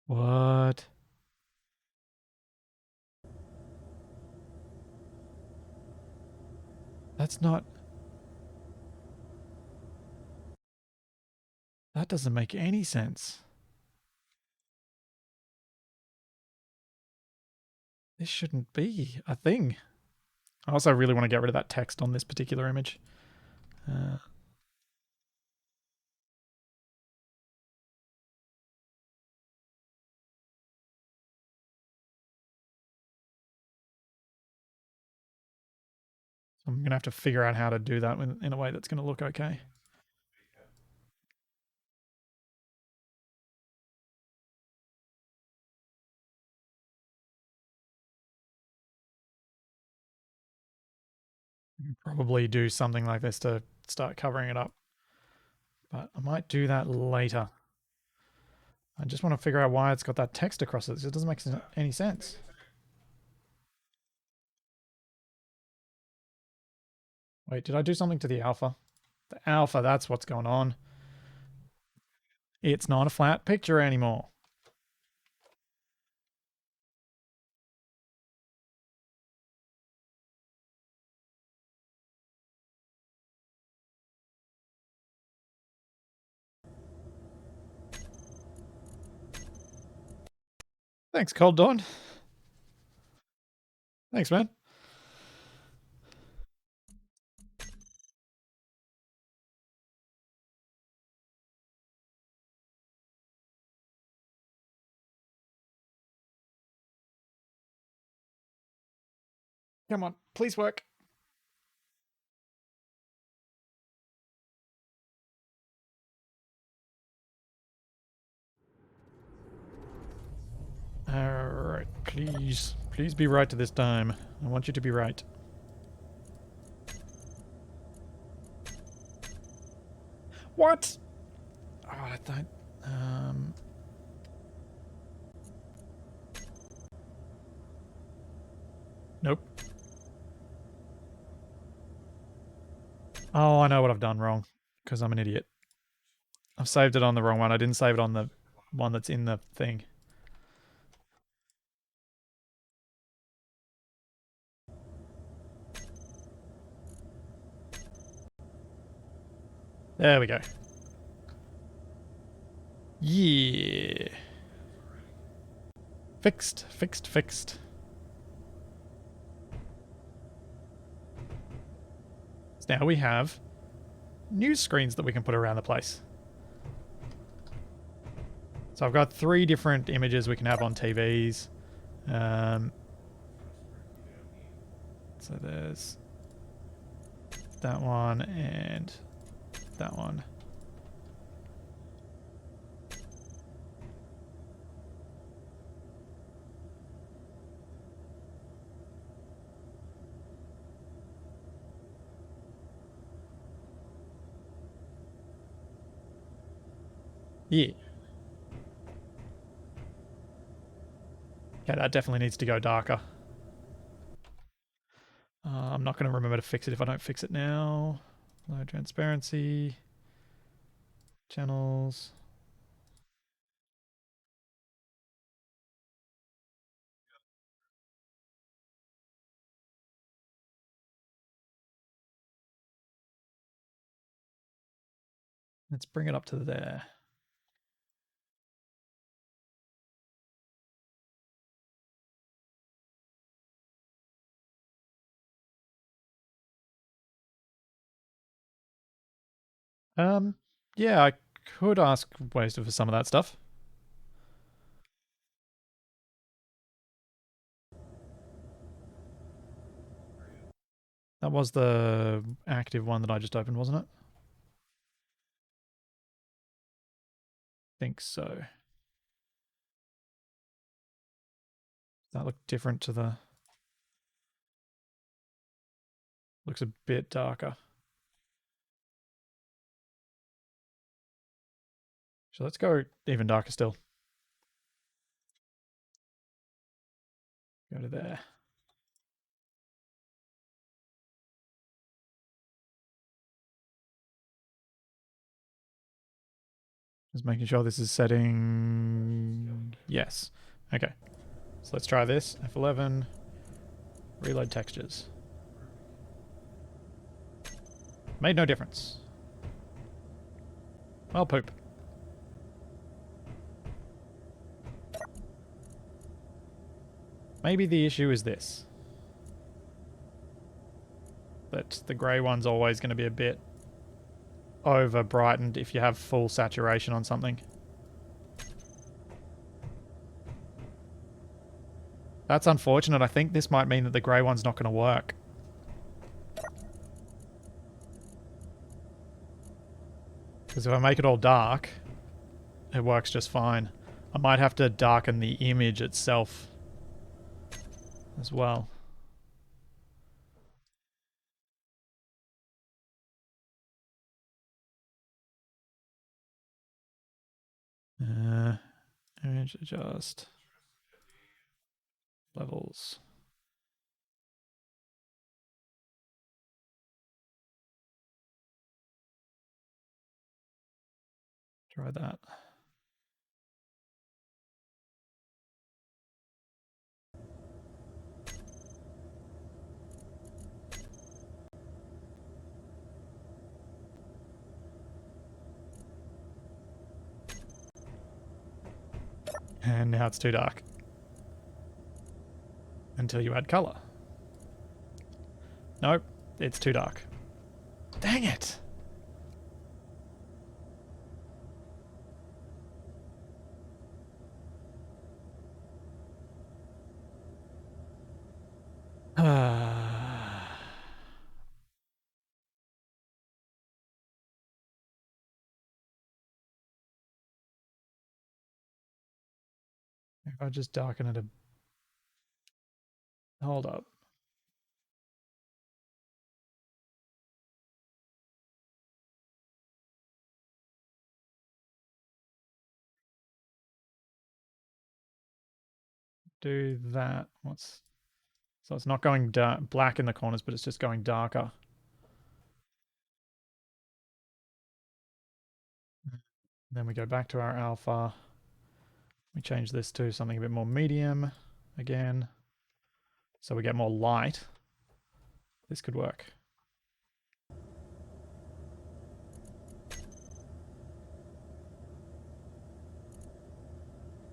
What? That's not... That doesn't make any sense. This shouldn't be a thing. I also really want to get rid of that text on this particular image. So I'm going to have to figure out how to do that in a way that's going to look okay. Probably do something like this to start covering it up. But I might do that later. I just want to figure out why it's got that text across it. It doesn't make any sense. Wait, did I do something to the alpha? The alpha, that's what's going on. It's not a flat picture anymore. Thanks, Cold Dawn. Thanks, man. Come on, please work. Alright, please. Please be right this time. I want you to be right. What? Oh, I thought... Nope. Oh, I know what I've done wrong. Because I'm an idiot. I've saved it on the wrong one. I didn't save it on the one that's in the thing. There we go. Yeah. Fixed, fixed, fixed. So now we have news screens that we can put around the place. So I've got 3 different images we can have on TVs. So there's that one and that one. Yeah. Okay, that definitely needs to go darker. I'm not going to remember to fix it if I don't fix it now. Low transparency. Channels. Let's bring it up to there. Yeah, I could ask ways for some of that stuff. That was the active one that I just opened, wasn't it? Think so. Does that look different to the... Looks a bit darker. So let's go even darker still. Go to there. Just making sure this is setting... Yes. Okay. So let's try this. F11. Reload textures. Made no difference. Well, poop. Maybe the issue is this. That the grey one's always going to be a bit over brightened if you have full saturation on something. That's unfortunate. I think this might mean that the grey one's not going to work. Because if I make it all dark, it works just fine. I might have to darken the image itself as well. Image adjust. Levels. Try that. And now it's too dark. Until you add color. Nope, it's too dark. Dang it! If I just darken it a... Hold up. Do that. What's... So it's not going black in the corners, but it's just going darker. Then we go back to our alpha. We change this to something a bit more medium again. So we get more light. This could work. I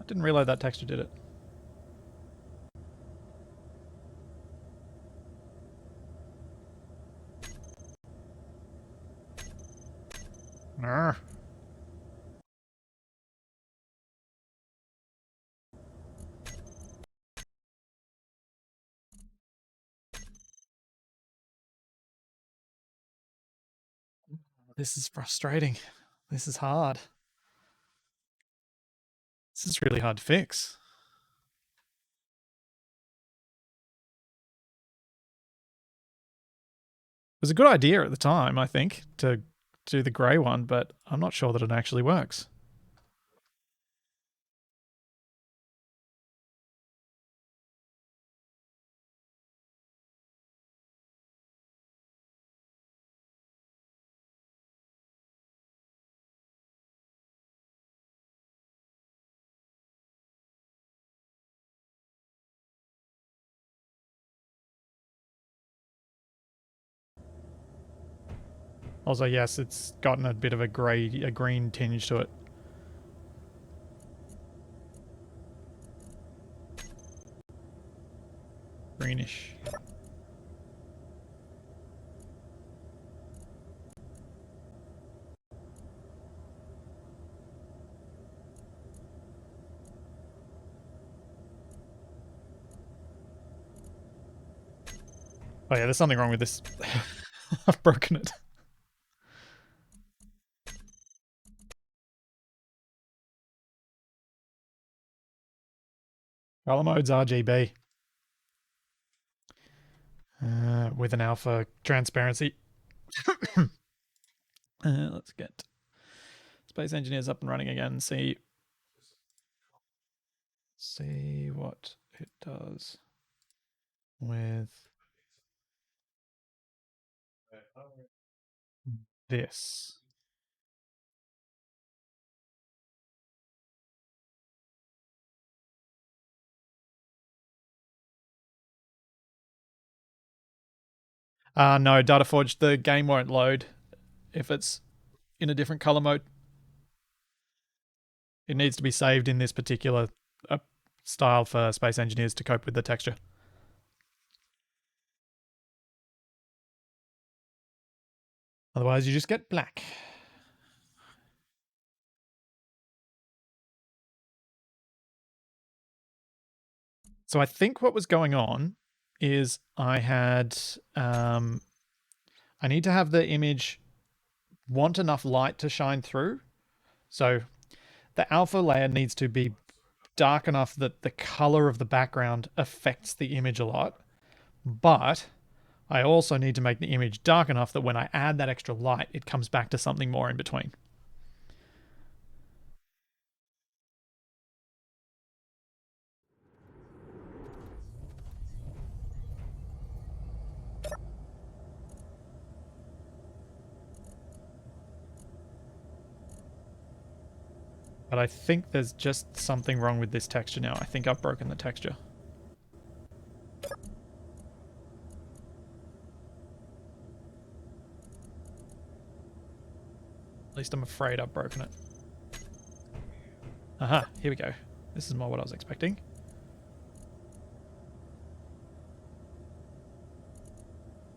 didn't realize that texture did it. Arrgh. This is frustrating. This is hard. This is really hard to fix. It was a good idea at the time, I think, to do the grey one, but I'm not sure that it actually works. Also, yes, it's gotten a bit of a green tinge to it. Greenish. Oh yeah, there's something wrong with this. I've broken it. Color mode's RGB with an alpha transparency. Let's get Space Engineers up and running again and see what it does with this. No, DataForge, the game won't load if it's in a different color mode. It needs to be saved in this particular style for Space Engineers to cope with the texture. Otherwise, you just get black. So I think what was going on is I had I need to have the image want enough light to shine through. So the alpha layer needs to be dark enough that the color of the background affects the image a lot. But I also need to make the image dark enough that when I add that extra light, it comes back to something more in between. But I think there's just something wrong with this texture now. I think I've broken the texture. At least I'm afraid I've broken it. Aha, here we go. This is more what I was expecting.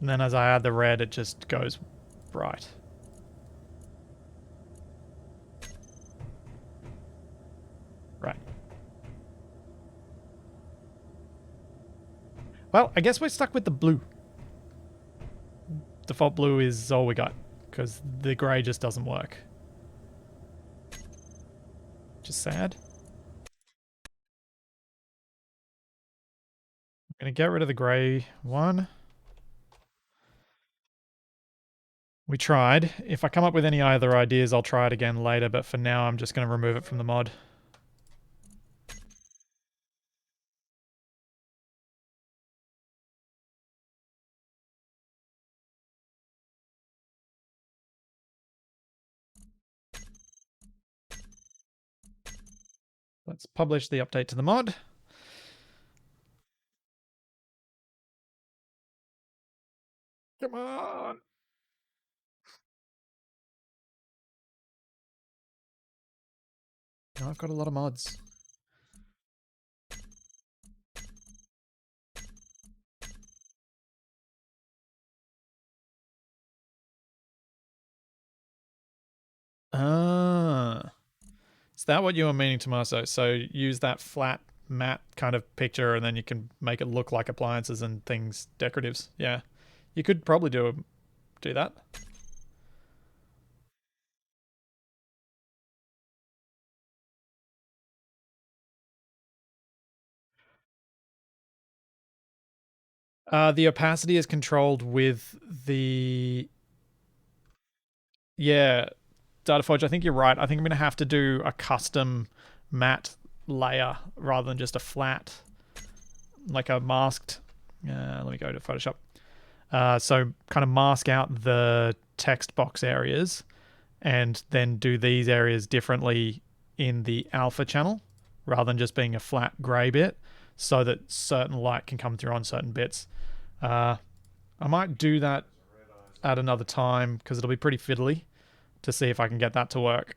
And then as I add the red, it just goes bright. Right. Well, I guess we're stuck with the blue. Default blue is all we got, because the grey just doesn't work. Just sad. I'm going to get rid of the grey one. We tried. If I come up with any other ideas, I'll try it again later, but for now I'm just going to remove it from the mod. Let's publish the update to the mod. Come on! I've got a lot of mods. Ah. Is that what you were meaning, Tommaso? So use that flat matte kind of picture and then you can make it look like appliances and things, decoratives. Yeah. You could probably do that. The opacity is controlled with the... Yeah, DataForge, I think you're right. I think I'm going to have to do a custom matte layer rather than just a flat, like a masked... let me go to Photoshop. So kind of mask out the text box areas and then do these areas differently in the alpha channel rather than just being a flat grey bit so that certain light can come through on certain bits. I might do that at another time because it'll be pretty fiddly to see if I can get that to work.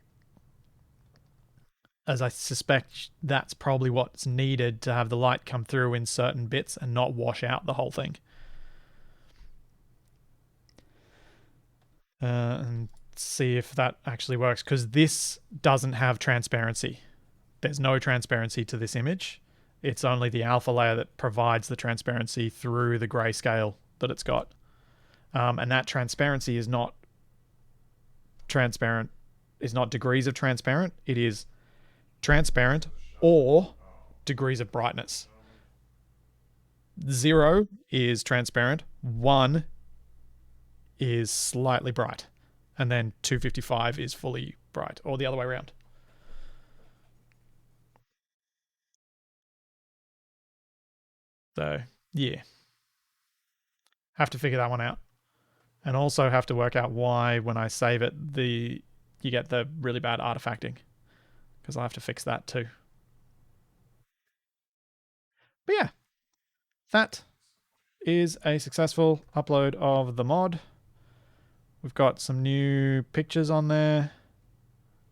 As I suspect that's probably what's needed to have the light come through in certain bits and not wash out the whole thing. And see if that actually works because this doesn't have transparency. There's no transparency to this image. It's only the alpha layer that provides the transparency through the grayscale that it's got. And that transparency is not transparent, is not degrees of transparent. It is transparent or degrees of brightness. 0 is transparent, 1 is slightly bright, and then 255 is fully bright, or the other way around. So, yeah. Have to figure that one out. And also have to work out why when I save it, you get the really bad artifacting. Because I have to fix that too. But yeah, that is a successful upload of the mod. We've got some new pictures on there,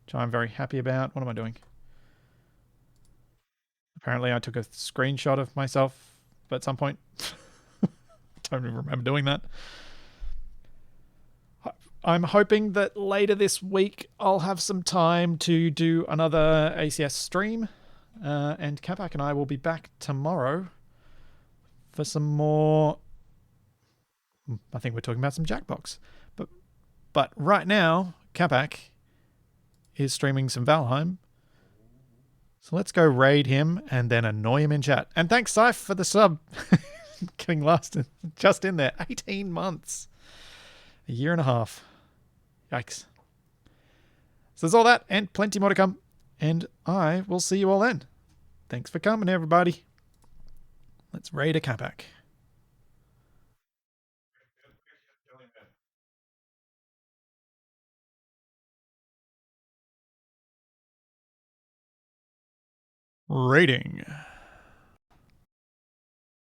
which I'm very happy about. What am I doing? Apparently I took a screenshot of myself at some point. Don't even remember doing that. I'm hoping that later this week I'll have some time to do another ACS stream. And Capac and I will be back tomorrow for some more. I think we're talking about some Jackbox. But right now, Capac is streaming some Valheim. So let's go raid him and then annoy him in chat. And thanks, Syph, for the sub. Getting lost just in there. 18 months. A year and a half. Yikes. So there's all that and plenty more to come. And I will see you all then. Thanks for coming, everybody. Let's raid a Capac. Raiding.